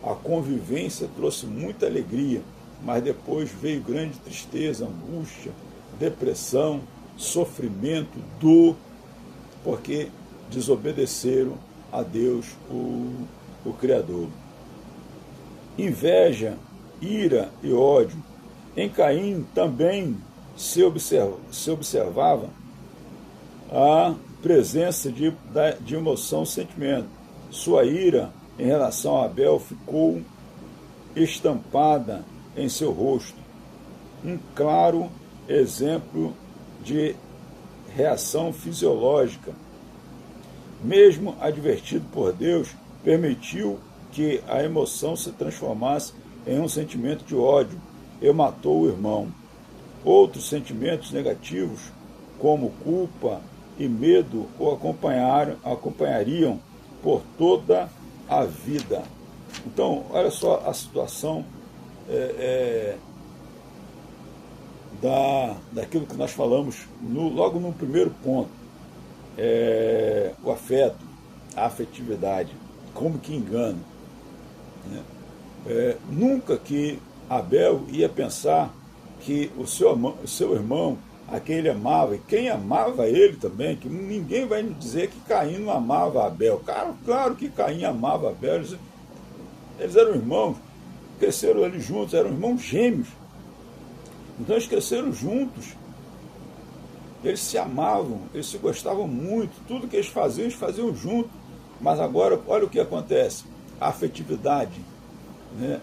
a convivência, trouxe muita alegria, mas depois veio grande tristeza, angústia, depressão, sofrimento, dor, porque desobedeceram a Deus, o Criador. Inveja, ira e ódio. Em Caim também se observava a presença de emoção, sentimento. Sua ira em relação a Abel ficou estampada em seu rosto. Um claro exemplo de reação fisiológica. Mesmo advertido por Deus, permitiu que a emoção se transformasse em um sentimento de ódio e matou o irmão. Outros sentimentos negativos, como culpa e medo, o acompanhariam por toda a vida. Então, olha só a situação daquilo que nós falamos logo no primeiro ponto. O afeto, a afetividade, como que engana. Né? Nunca que Abel ia pensar que o seu irmão, a quem ele amava, e quem amava ele também, que ninguém vai dizer que Caim não amava Abel. Claro que Caim amava Abel, eles eram irmãos, cresceram ali juntos, eram irmãos gêmeos. Então eles cresceram juntos, eles se amavam, eles se gostavam muito, tudo que eles faziam juntos. Mas agora, olha o que acontece, a afetividade, né,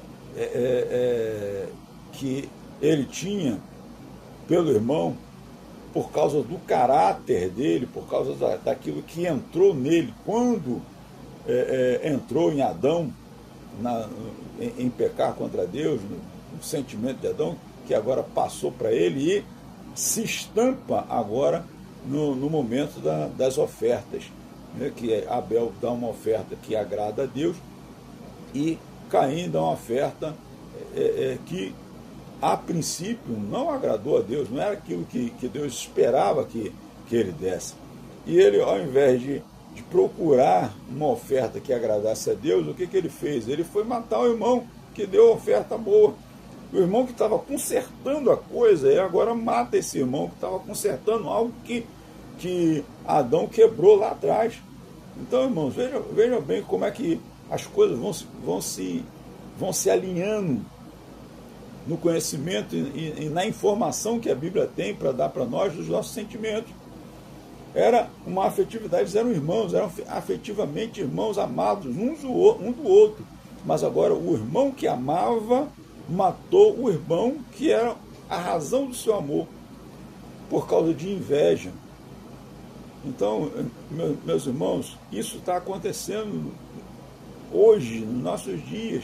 que ele tinha pelo irmão, por causa do caráter dele, por causa daquilo que entrou nele, quando entrou em Adão, em pecar contra Deus, no sentimento de Adão, que agora passou para ele e se estampa agora no momento das ofertas, né, que Abel dá uma oferta que agrada a Deus e Caim dá uma oferta que a princípio não agradou a Deus, não era aquilo que Deus esperava que ele desse. E ele, ao invés de procurar uma oferta que agradasse a Deus, o que ele fez? Ele foi matar o irmão que deu a oferta boa. O irmão que estava consertando a coisa, ele agora mata esse irmão que estava consertando algo que Adão quebrou lá atrás. Então, irmãos, vejam bem como é que as coisas vão se alinhando no conhecimento e na informação que a Bíblia tem para dar para nós dos nossos sentimentos. Era uma afetividade, eles eram irmãos, eram afetivamente irmãos amados, um do outro. Mas agora o irmão que amava matou o irmão que era a razão do seu amor, por causa de inveja. Então, meus irmãos, isso está acontecendo hoje, nos nossos dias,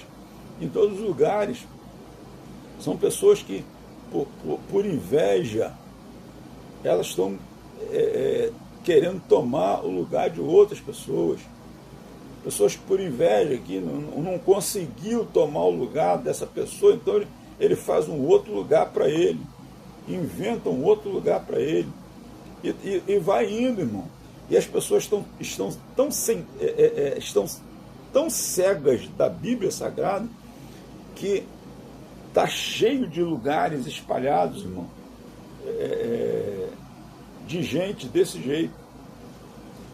em todos os lugares. São pessoas que, por inveja, elas estão querendo tomar o lugar de outras pessoas. Pessoas que, por inveja, que não conseguiu tomar o lugar dessa pessoa, então ele faz um outro lugar para ele, inventa um outro lugar para ele, e vai indo, irmão. E as pessoas estão tão cegas da Bíblia Sagrada que está cheio de lugares espalhados, irmão, de gente desse jeito,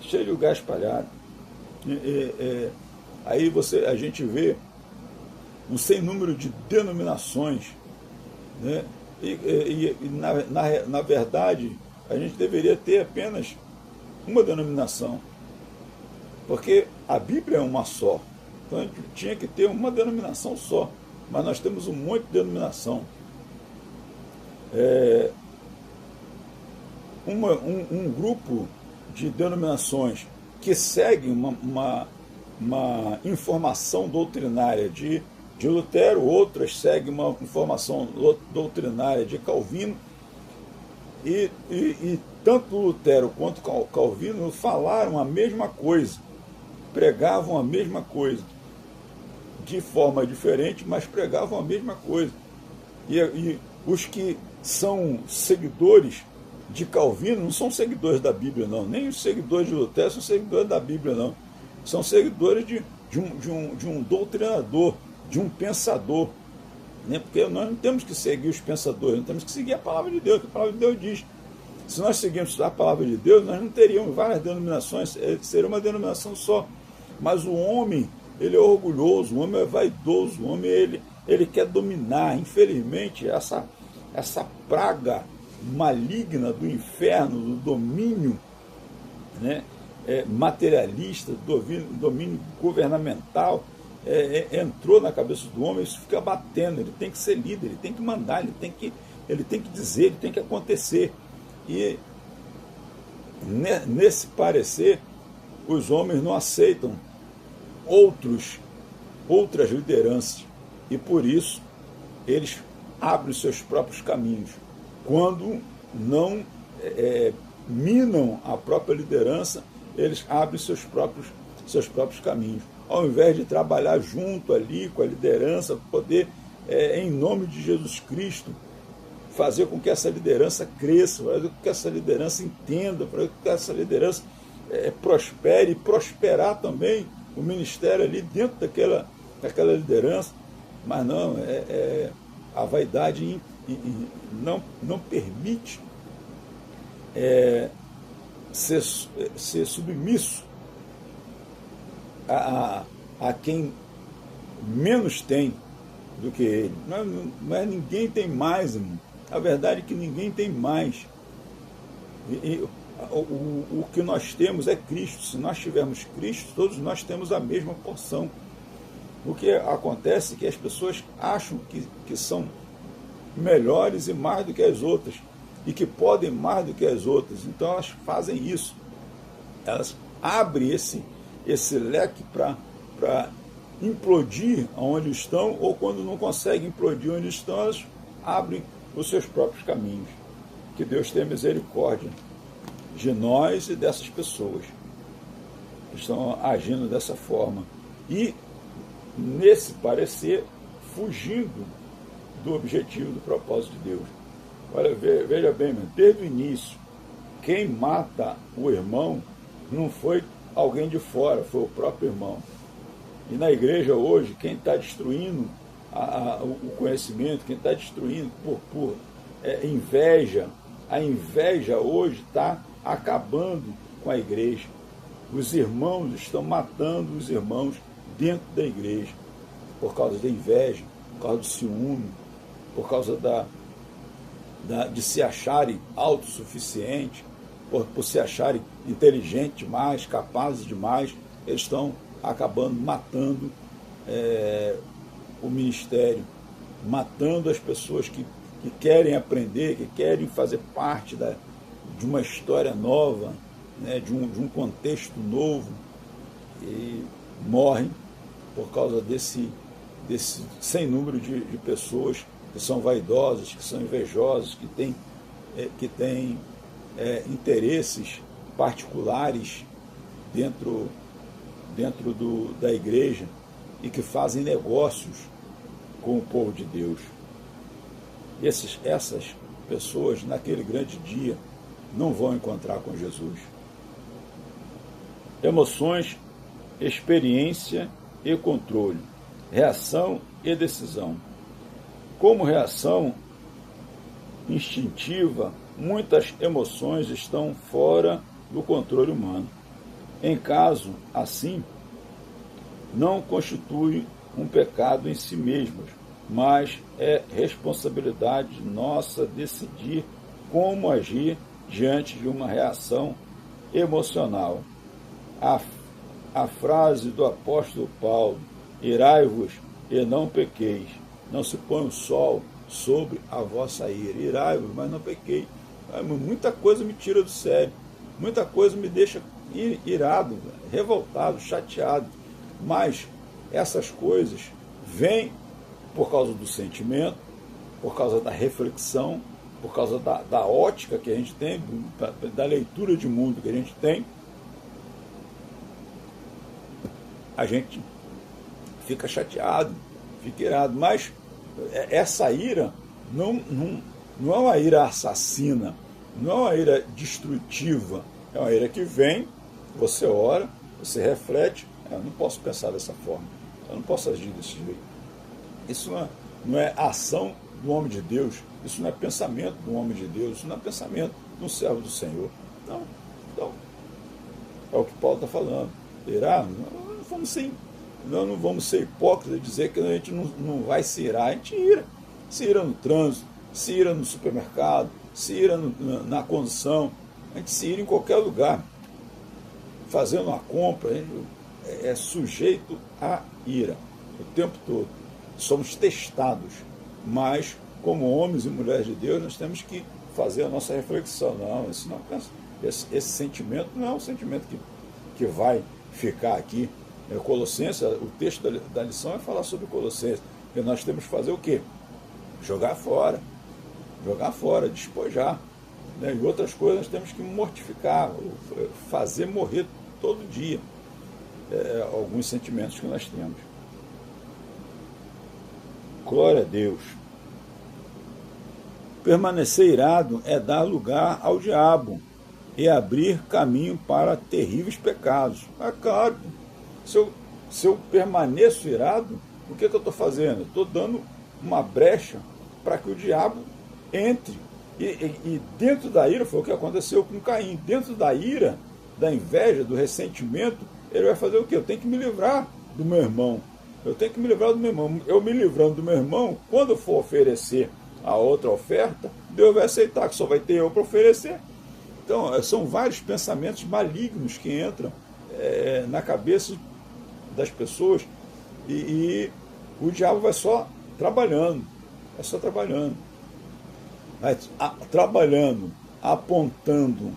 cheio de lugar espalhado. Aí a gente vê um sem número de denominações, né? Na verdade, a gente deveria ter apenas uma denominação, porque a Bíblia é uma só, então a gente tinha que ter uma denominação só, mas nós temos um monte de denominação. Um grupo de denominações que seguem uma informação doutrinária de de Lutero, outras seguem uma formação doutrinária de Calvino, e tanto Lutero quanto Calvino falaram a mesma coisa, pregavam a mesma coisa, de forma diferente, mas pregavam a mesma coisa. E os que são seguidores de Calvino não são seguidores da Bíblia, não. Nem os seguidores de Lutero são seguidores da Bíblia, não. São seguidores de um doutrinador, de um pensador. Né? Porque nós não temos que seguir os pensadores, nós temos que seguir a palavra de Deus, que a palavra de Deus diz. Se nós seguirmos a palavra de Deus, nós não teríamos várias denominações, seria uma denominação só. Mas o homem, ele é orgulhoso, o homem é vaidoso, o homem ele quer dominar. Infelizmente, essa praga maligna do inferno, do domínio, né, materialista, do domínio governamental, entrou na cabeça do homem. Isso fica batendo. Ele tem que ser líder, ele tem que mandar, ele tem que dizer, ele tem que acontecer. E nesse parecer, os homens não aceitam outras lideranças, e por isso eles abrem seus próprios caminhos. Quando não minam a própria liderança, eles abrem seus próprios caminhos. Ao invés de trabalhar junto ali com a liderança, poder, em nome de Jesus Cristo, fazer com que essa liderança cresça, fazer com que essa liderança entenda, fazer com que essa liderança prospere, e prosperar também o ministério ali dentro daquela liderança. Mas não, a vaidade não permite ser submisso a quem menos tem do que ele. Não é ninguém tem mais, irmão. A verdade é que ninguém tem mais. O que nós temos é Cristo. Se nós tivermos Cristo, todos nós temos a mesma porção. O que acontece é que as pessoas acham que são melhores e mais do que as outras, e que podem mais do que as outras. Então elas fazem isso. Elas abrem esse leque para implodir onde estão, ou quando não conseguem implodir onde estão, elas abrem os seus próprios caminhos. Que Deus tenha misericórdia de nós e dessas pessoas que estão agindo dessa forma. E, nesse parecer, fugindo do objetivo, do propósito de Deus. Olha, veja bem, desde o início, quem mata o irmão não foi alguém de fora, foi o próprio irmão. E na igreja hoje, quem está destruindo o conhecimento, quem está destruindo por inveja, a inveja hoje está acabando com a igreja. Os irmãos estão matando os irmãos dentro da igreja, por causa da inveja, por causa do ciúme, por causa de se acharem autossuficientes, por se acharem inteligentes demais, capazes demais. Eles estão acabando matando o ministério, matando as pessoas que querem aprender, que querem fazer parte de uma história nova, né, de um contexto novo, e morrem por causa desse sem número de pessoas que são vaidosas, que são invejosas, que têm interesses particulares dentro da igreja, e que fazem negócios com o povo de Deus. Essas pessoas, naquele grande dia, não vão encontrar com Jesus. Emoções, experiência e controle, reação e decisão. Como reação instintiva, muitas emoções estão fora do controle humano. Em caso assim, não constitui um pecado em si mesmos, mas é responsabilidade nossa decidir como agir diante de uma reação emocional. A frase do apóstolo Paulo, irai-vos e não pequeis, não se põe o sol sobre a vossa ira. Irai-vos, mas não pequei. Muita coisa me tira do sério, muita coisa me deixa irado, revoltado, chateado, mas essas coisas vêm por causa do sentimento, por causa da reflexão, por causa da ótica que a gente tem, da leitura de mundo que a gente tem, a gente fica chateado, fica irado. Mas essa ira não é uma ira assassina, não é uma ira destrutiva, é uma ira que vem, você ora, você reflete, eu não posso pensar dessa forma, eu não posso agir desse jeito. Isso não é ação do homem de Deus, isso não é pensamento do homem de Deus, isso não é pensamento de um servo do Senhor. Então é o que Paulo está falando. Irar, nós não vamos ser hipócritas e dizer que a gente não vai se irar, a gente ira. Se ira no trânsito, se ira no supermercado, se ira na condução, a gente se ira em qualquer lugar. Fazendo uma compra, a gente é sujeito à ira o tempo todo. Somos testados, mas como homens e mulheres de Deus, nós temos que fazer a nossa reflexão. Não, esse sentimento não é um sentimento que vai ficar aqui. Colossenses, o texto da lição é falar sobre Colossenses, que nós temos que fazer o quê? Jogar fora, despojar, né? E outras coisas nós temos que mortificar, fazer morrer todo dia alguns sentimentos que nós temos. Glória a Deus. Permanecer irado é dar lugar ao diabo e abrir caminho para terríveis pecados. Ah, claro, se eu permaneço irado, o que eu estou fazendo? Estou dando uma brecha para que o diabo entre. E dentro da ira, foi o que aconteceu com Caim, dentro da ira, da inveja, do ressentimento, ele vai fazer o quê? Eu tenho que me livrar do meu irmão. Eu me livrando do meu irmão, quando eu for oferecer a outra oferta, Deus vai aceitar, que só vai ter eu para oferecer. Então, são vários pensamentos malignos que entram na cabeça das pessoas e o diabo vai só trabalhando, trabalhando, apontando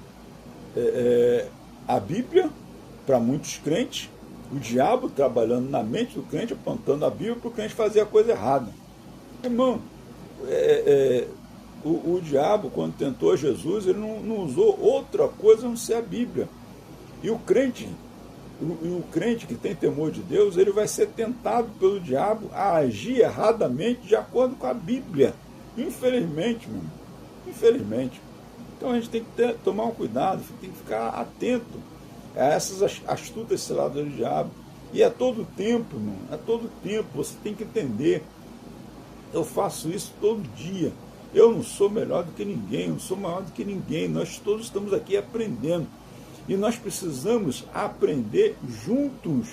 a Bíblia para muitos crentes, o diabo trabalhando na mente do crente, apontando a Bíblia para o crente fazer a coisa errada. Irmão, o diabo, quando tentou Jesus, ele não usou outra coisa a não ser a Bíblia. E o crente que tem temor de Deus, ele vai ser tentado pelo diabo a agir erradamente de acordo com a Bíblia. Infelizmente, meu irmão. Infelizmente. Então a gente tem que tomar um cuidado, tem que ficar atento a essas astutas ciladas do diabo. E a todo tempo, irmão, a todo tempo, você tem que entender. Eu faço isso todo dia. Eu não sou melhor do que ninguém, eu não sou maior do que ninguém. Nós todos estamos aqui aprendendo. E nós precisamos aprender juntos,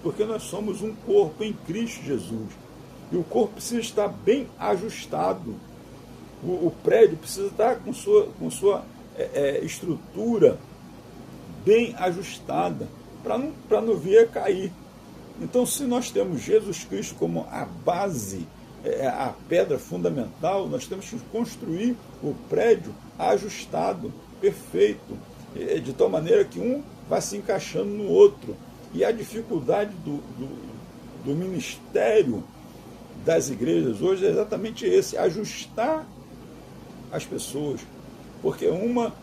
porque nós somos um corpo em Cristo Jesus. E o corpo precisa estar bem ajustado. O prédio precisa estar com sua estrutura bem ajustada, para não vir a cair. Então, se nós temos Jesus Cristo como a base, a pedra fundamental, nós temos que construir o prédio ajustado, perfeito, de tal maneira que um vai se encaixando no outro. E a dificuldade do ministério das igrejas hoje é exatamente esse, ajustar as pessoas, porque uma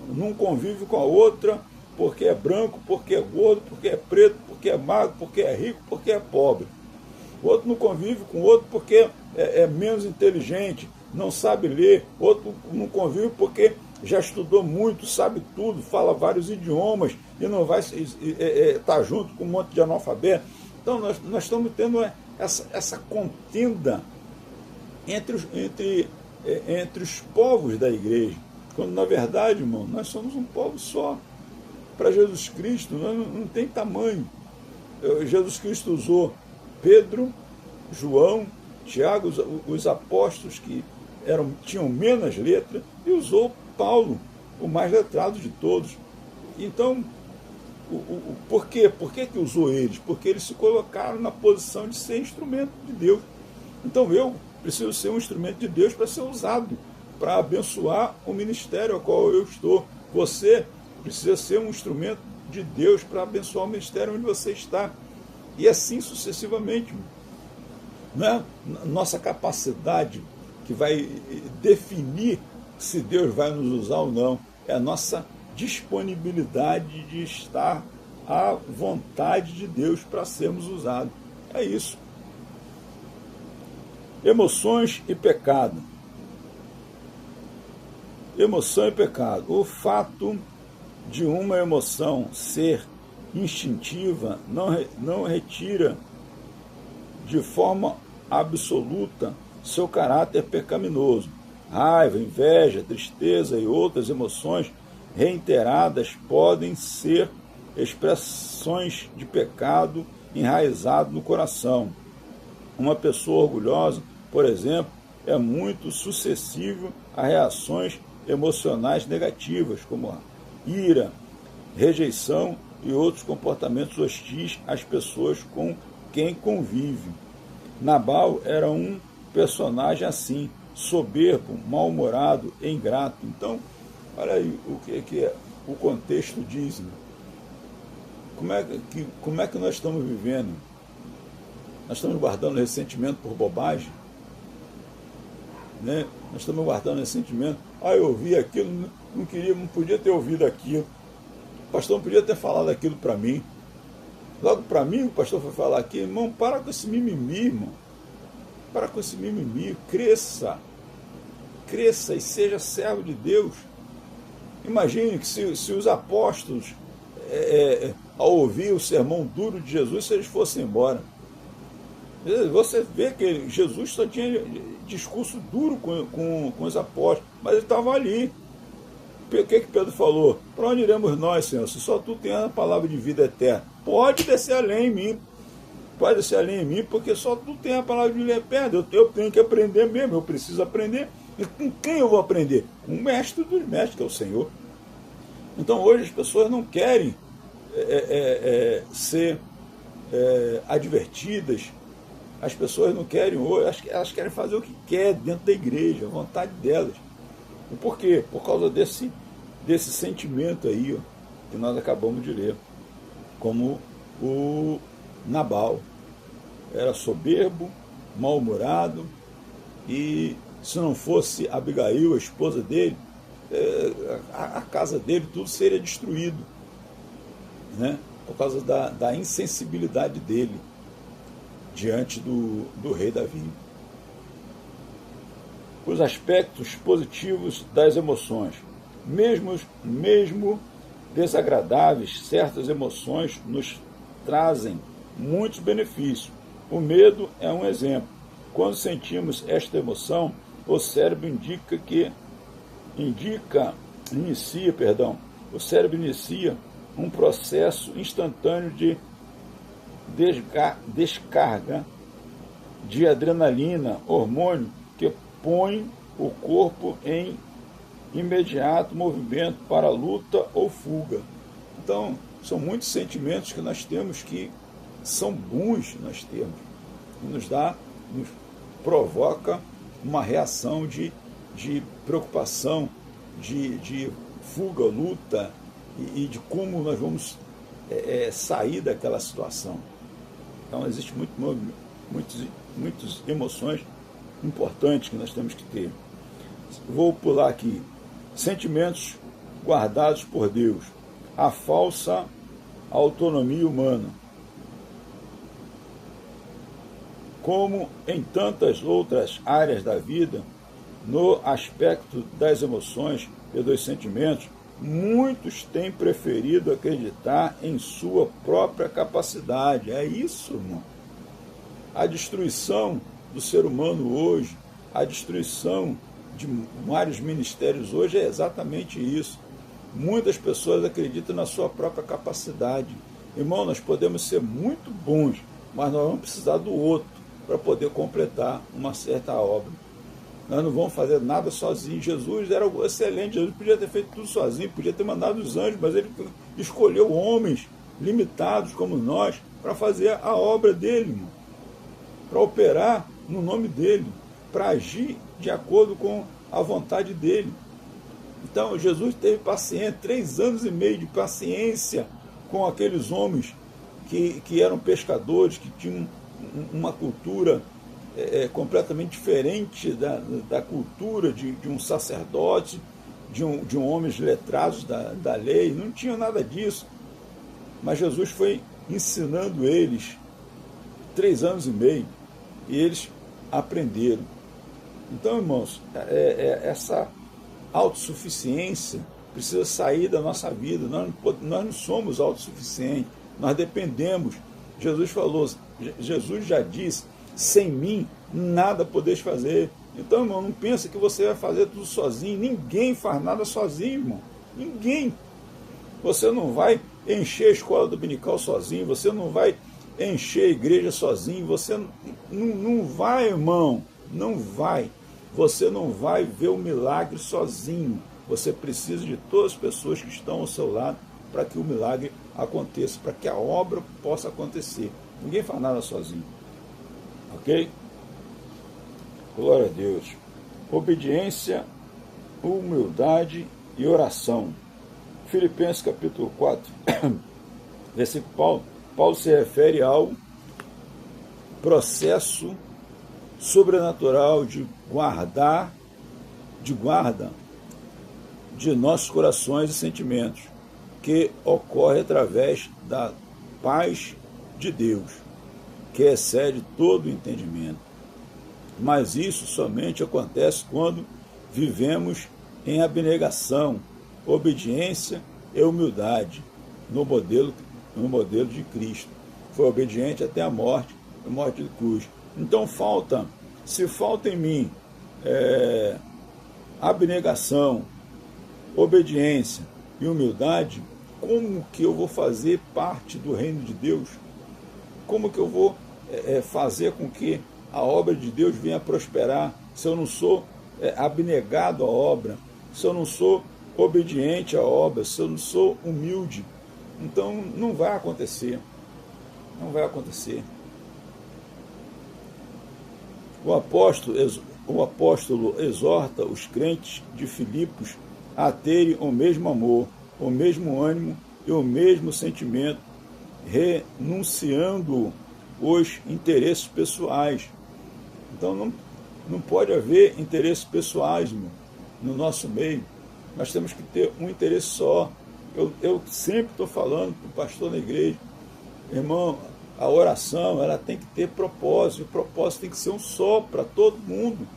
não convive com a outra, porque é branco, porque é gordo, porque é preto, porque é magro, porque é rico, porque é pobre. O outro não convive com o outro porque é menos inteligente, não sabe ler. Outro não convive porque já estudou muito, sabe tudo, fala vários idiomas e não vai estar junto com um monte de analfabeto. Então nós estamos tendo essa contenda entre os povos da igreja, quando na verdade, irmão, nós somos um povo só. Para Jesus Cristo não tem tamanho. Jesus Cristo usou Pedro, João, Tiago, os apóstolos que tinham menos letra, e usou Paulo, o mais letrado de todos. Então, por quê? Por que usou eles? Porque eles se colocaram na posição de ser instrumento de Deus. Então eu preciso ser um instrumento de Deus para ser usado, para abençoar o ministério ao qual eu estou. Você precisa ser um instrumento de Deus para abençoar o ministério onde você está. E assim sucessivamente. Não é nossa capacidade que vai definir se Deus vai nos usar ou não. É a nossa disponibilidade de estar à vontade de Deus para sermos usados. É isso. Emoções e pecado. Emoção e pecado. O fato de uma emoção ser instintiva não retira de forma absoluta seu caráter pecaminoso. Raiva, inveja, tristeza e outras emoções reiteradas podem ser expressões de pecado enraizado no coração. Uma pessoa orgulhosa, por exemplo, é muito suscetível a reações emocionais negativas, como a ira, rejeição e outros comportamentos hostis às pessoas com quem convive. Nabal era um personagem assim, soberbo, mal-humorado e ingrato. Então, olha aí o que o contexto diz. Né? Como é que nós estamos vivendo? Nós estamos guardando ressentimento por bobagem? Né? Nós estamos guardando ressentimento. Eu ouvi aquilo, não podia ter ouvido aquilo. O pastor não podia ter falado aquilo para mim. Logo para mim, o pastor foi falar aqui, irmão, para com esse mimimi, irmão. Para com esse mimimi, cresça e seja servo de Deus. Imagine que se os apóstolos, ao ouvir o sermão duro de Jesus, se eles fossem embora. Você vê que Jesus só tinha discurso duro com os apóstolos, mas ele estava ali. O que Pedro falou? Para onde iremos nós, Senhor? Se só tu tens a palavra de vida eterna. Pode descer além em mim. Pode descer além em mim, porque só tu tens a palavra de vida eterna. Eu tenho que aprender mesmo, eu preciso aprender. E com quem eu vou aprender? Com o mestre dos mestres, que é o Senhor. Então hoje as pessoas não querem ser advertidas. As pessoas não querem hoje, elas querem fazer o que quer dentro da igreja, a vontade delas. E por quê? Por causa desse sentimento aí, ó, que nós acabamos de ler. Como o Nabal era soberbo, mal-humorado, e se não fosse Abigail, a esposa dele, a casa dele, tudo seria destruído, né? Por causa da insensibilidade dele diante do rei Davi. Os aspectos positivos das emoções. Mesmo desagradáveis, certas emoções nos trazem muitos benefícios. O medo é um exemplo. Quando sentimos esta emoção, o cérebro inicia um processo instantâneo de descarga de adrenalina, hormônio que põe o corpo em imediato movimento para luta ou fuga. Então, são muitos sentimentos que nós temos que são bons, nós temos. E nos provoca uma reação de preocupação, de fuga, luta, e de como nós vamos sair daquela situação. Então, existem muitas emoções importantes que nós temos que ter. Vou pular aqui. Sentimentos guardados por Deus. A falsa autonomia humana. Como em tantas outras áreas da vida, no aspecto das emoções e dos sentimentos, muitos têm preferido acreditar em sua própria capacidade. É isso, irmão. A destruição do ser humano hoje, a destruição de vários ministérios hoje é exatamente isso. Muitas pessoas acreditam na sua própria capacidade. Irmão, nós podemos ser muito bons, mas nós vamos precisar do outro para poder completar uma certa obra. Nós não vamos fazer nada sozinhos. Jesus era excelente, Jesus podia ter feito tudo sozinho, podia ter mandado os anjos, mas ele escolheu homens limitados como nós para fazer a obra dele, irmão, para operar no nome dele, para agir de acordo com a vontade dele. Então Jesus teve paciência, 3 anos e meio de paciência com aqueles homens que eram pescadores, que tinham uma cultura completamente diferente da cultura de um sacerdote, de um homens letrados da lei. Não tinha nada disso. Mas Jesus foi ensinando eles 3 anos e meio, e eles aprenderam. Então, irmãos, essa autossuficiência precisa sair da nossa vida. Nós não somos autossuficientes, nós dependemos. Jesus falou, Jesus já disse, sem mim nada podeis fazer. Então, irmão, não pensa que você vai fazer tudo sozinho. Ninguém faz nada sozinho, irmão. Ninguém. Você não vai encher a escola dominical sozinho, você não vai encher a igreja sozinho, você não vai, irmão, não vai. Você não vai ver o milagre sozinho. Você precisa de todas as pessoas que estão ao seu lado para que o milagre aconteça, para que a obra possa acontecer. Ninguém faz nada sozinho. Ok? Glória a Deus. Obediência, humildade e oração. Filipenses capítulo 4, versículo Paulo se refere ao processo sobrenatural de guarda de nossos corações e sentimentos, que ocorre através da paz de Deus, que excede todo o entendimento. Mas isso somente acontece quando vivemos em abnegação, obediência e humildade no modelo de Cristo. Foi obediente até a morte de cruz. Então se falta em mim abnegação, obediência e humildade, como que eu vou fazer parte do reino de Deus? Como que eu vou fazer com que a obra de Deus venha a prosperar se eu não sou abnegado à obra, se eu não sou obediente à obra, se eu não sou humilde? Então não vai acontecer. Não vai acontecer. O apóstolo exorta os crentes de Filipos a terem o mesmo amor, o mesmo ânimo e o mesmo sentimento, renunciando os interesses pessoais. Então não pode haver interesses pessoais, no nosso meio. Nós temos que ter um interesse só. Eu sempre estou falando para o pastor da igreja, irmão, a oração ela tem que ter propósito. O propósito tem que ser um só para todo mundo.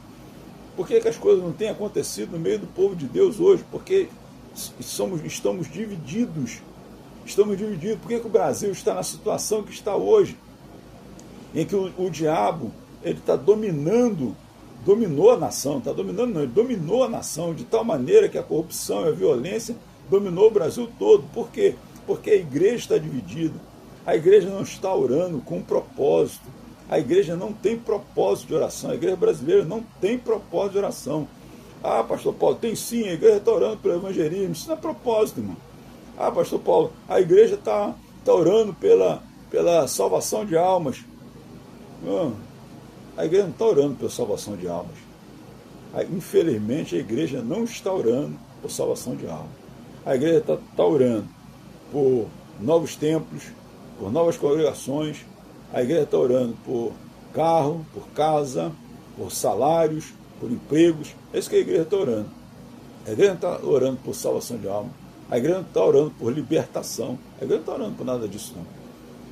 Por que as coisas não têm acontecido no meio do povo de Deus hoje? Porque estamos divididos. Estamos divididos. Por que o Brasil está na situação que está hoje? Em que o diabo ele está dominou a nação, ele dominou a nação de tal maneira que a corrupção e a violência dominou o Brasil todo. Por quê? Porque a igreja está dividida. A igreja não está orando com propósito. A igreja não tem propósito de oração. A igreja brasileira não tem propósito de oração. Ah, pastor Paulo, tem sim, a igreja está orando pelo evangelismo. Isso não é propósito, irmão. Ah, pastor Paulo, a igreja está orando pela salvação de almas. Não, a igreja não está orando pela salvação de almas. Infelizmente, a igreja não está orando por salvação de almas. A igreja está orando por novos templos, por novas congregações. A igreja está orando por carro, por casa, por salários, por empregos. É isso que a igreja está orando. A igreja não está orando por salvação de alma. A igreja não está orando por libertação. A igreja não está orando por nada disso, não.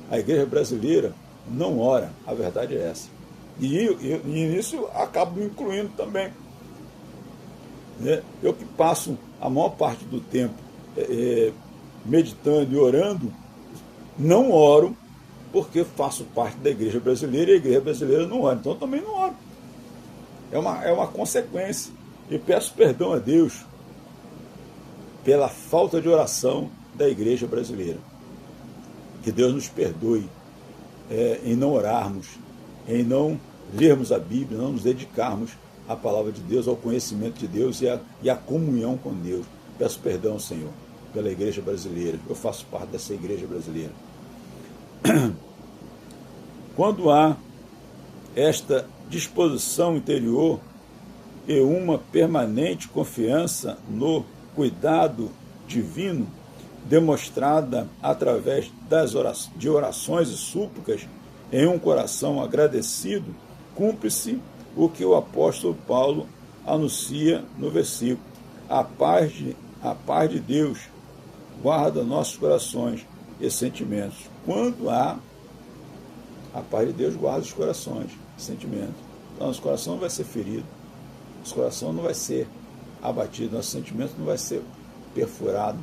A igreja brasileira não ora. A verdade é essa. E nisso acabo me incluindo também. Eu que passo a maior parte do tempo meditando e orando, não oro porque faço parte da igreja brasileira e a igreja brasileira não ora. Então eu também não oro. É uma consequência. E peço perdão a Deus pela falta de oração da igreja brasileira. Que Deus nos perdoe em não orarmos, em não lermos a Bíblia, não nos dedicarmos à palavra de Deus, ao conhecimento de Deus e à comunhão com Deus. Peço perdão, Senhor, pela igreja brasileira. Eu faço parte dessa igreja brasileira. Quando há esta disposição interior e uma permanente confiança no cuidado divino, demonstrada através de orações e súplicas em um coração agradecido, cumpre-se o que o apóstolo Paulo anuncia no versículo: a paz de Deus guarda nossos corações e sentimentos. Quando há a paz de Deus, guarda os corações e sentimentos. Então, nosso coração não vai ser ferido, nosso coração não vai ser abatido, nosso sentimento não vai ser perfurado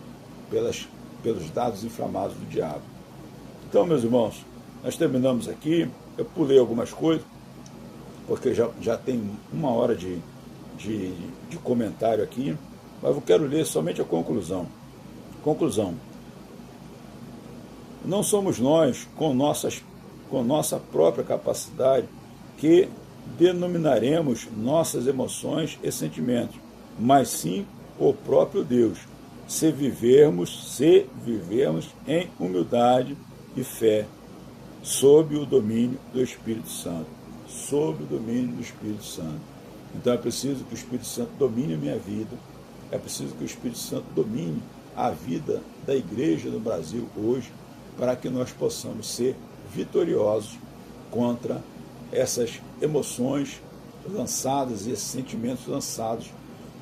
pelos dados inflamados do diabo. Então, meus irmãos, nós terminamos aqui. Eu pulei algumas coisas, porque já tem 1 hora de comentário aqui, mas eu quero ler somente a conclusão. Conclusão. Não somos nós, com nossa própria capacidade, que denominaremos nossas emoções e sentimentos, mas sim o próprio Deus, se vivermos em humildade e fé, sob o domínio do Espírito Santo. Sob o domínio do Espírito Santo. Então é preciso que o Espírito Santo domine a minha vida, é preciso que o Espírito Santo domine a vida da igreja no Brasil hoje, para que nós possamos ser vitoriosos contra essas emoções lançadas e esses sentimentos lançados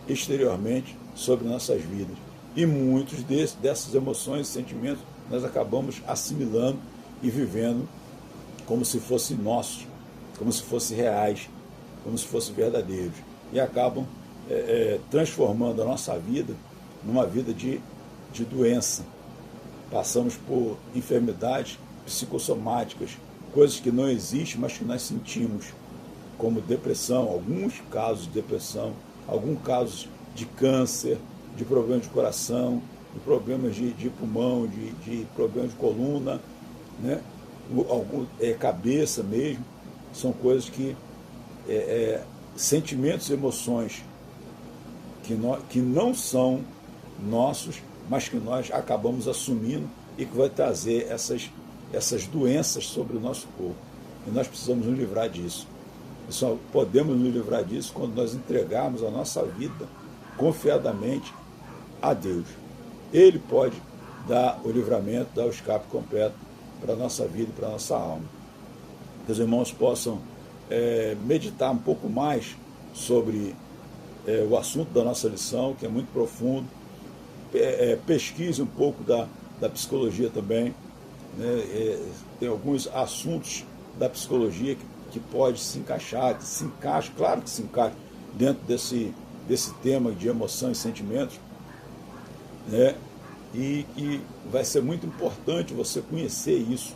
exteriormente sobre nossas vidas. E muitos dessas emoções e sentimentos nós acabamos assimilando e vivendo como se fossem nossos, como se fossem reais, como se fossem verdadeiros. E acabam transformando a nossa vida numa vida de doença. Passamos por enfermidades psicossomáticas, coisas que não existem, mas que nós sentimos, como depressão, alguns casos de depressão, alguns casos de câncer, de problemas de coração, de problemas de pulmão, de problemas de coluna, né? Cabeça mesmo. São coisas que, sentimentos e emoções que não são nossos, mas que nós acabamos assumindo e que vai trazer essas doenças sobre o nosso corpo. E nós precisamos nos livrar disso. E só podemos nos livrar disso quando nós entregarmos a nossa vida confiadamente a Deus. Ele pode dar o livramento, dar o escape completo para a nossa vida e para a nossa alma. Que os irmãos possam meditar um pouco mais sobre o assunto da nossa lição, que é muito profundo. Pesquise um pouco da psicologia também, né? Tem alguns assuntos da psicologia que pode se encaixar, claro que se encaixa dentro desse tema de emoção e sentimentos, né? E vai ser muito importante você conhecer isso,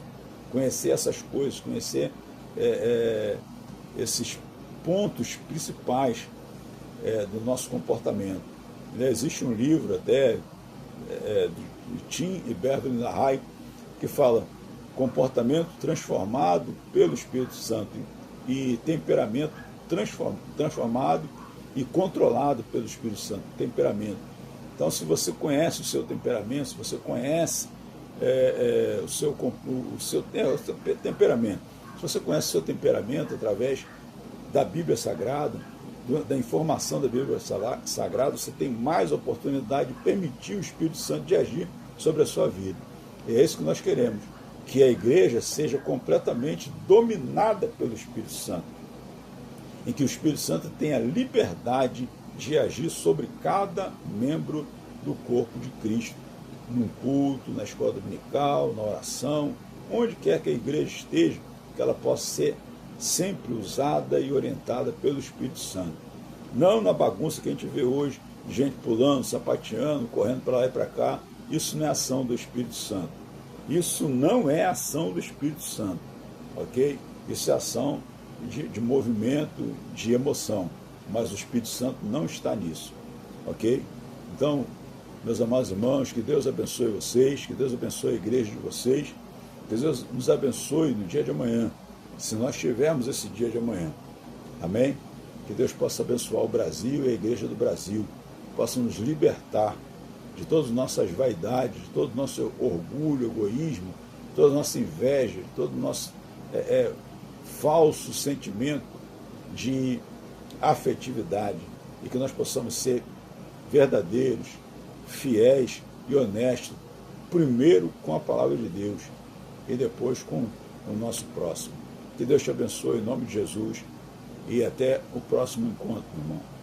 conhecer essas coisas, conhecer esses pontos principais do nosso comportamento. Existe um livro até de Tim e Beverly LaHaye que fala comportamento transformado pelo Espírito Santo e temperamento transformado e controlado pelo Espírito Santo. Temperamento. Então, se você conhece o seu temperamento, se você conhece o seu temperamento, se você conhece o seu temperamento através da Bíblia Sagrada, da informação da Bíblia Sagrada, você tem mais oportunidade de permitir o Espírito Santo de agir sobre a sua vida. E é isso que nós queremos, que a igreja seja completamente dominada pelo Espírito Santo, em que o Espírito Santo tenha liberdade de agir sobre cada membro do corpo de Cristo, num culto, na escola dominical, na oração, onde quer que a igreja esteja, que ela possa ser sempre usada e orientada pelo Espírito Santo. Não na bagunça que a gente vê hoje, gente pulando, sapateando, correndo para lá e para cá. Isso não é ação do Espírito Santo. Isso não é ação do Espírito Santo, ok? Isso é ação de movimento, de emoção, mas o Espírito Santo não está nisso, ok? Então, meus amados irmãos, que Deus abençoe vocês, que Deus abençoe a igreja de vocês, que Deus nos abençoe no dia de amanhã, se nós tivermos esse dia de amanhã. Amém? Que Deus possa abençoar o Brasil e a igreja do Brasil, possa nos libertar de todas as nossas vaidades, de todo o nosso orgulho, egoísmo, de toda a nossa inveja, de todo o nosso falso sentimento de afetividade, e que nós possamos ser verdadeiros, fiéis e honestos, primeiro com a palavra de Deus e depois com o nosso próximo. Que Deus te abençoe em nome de Jesus. e até o próximo encontro, meu irmão.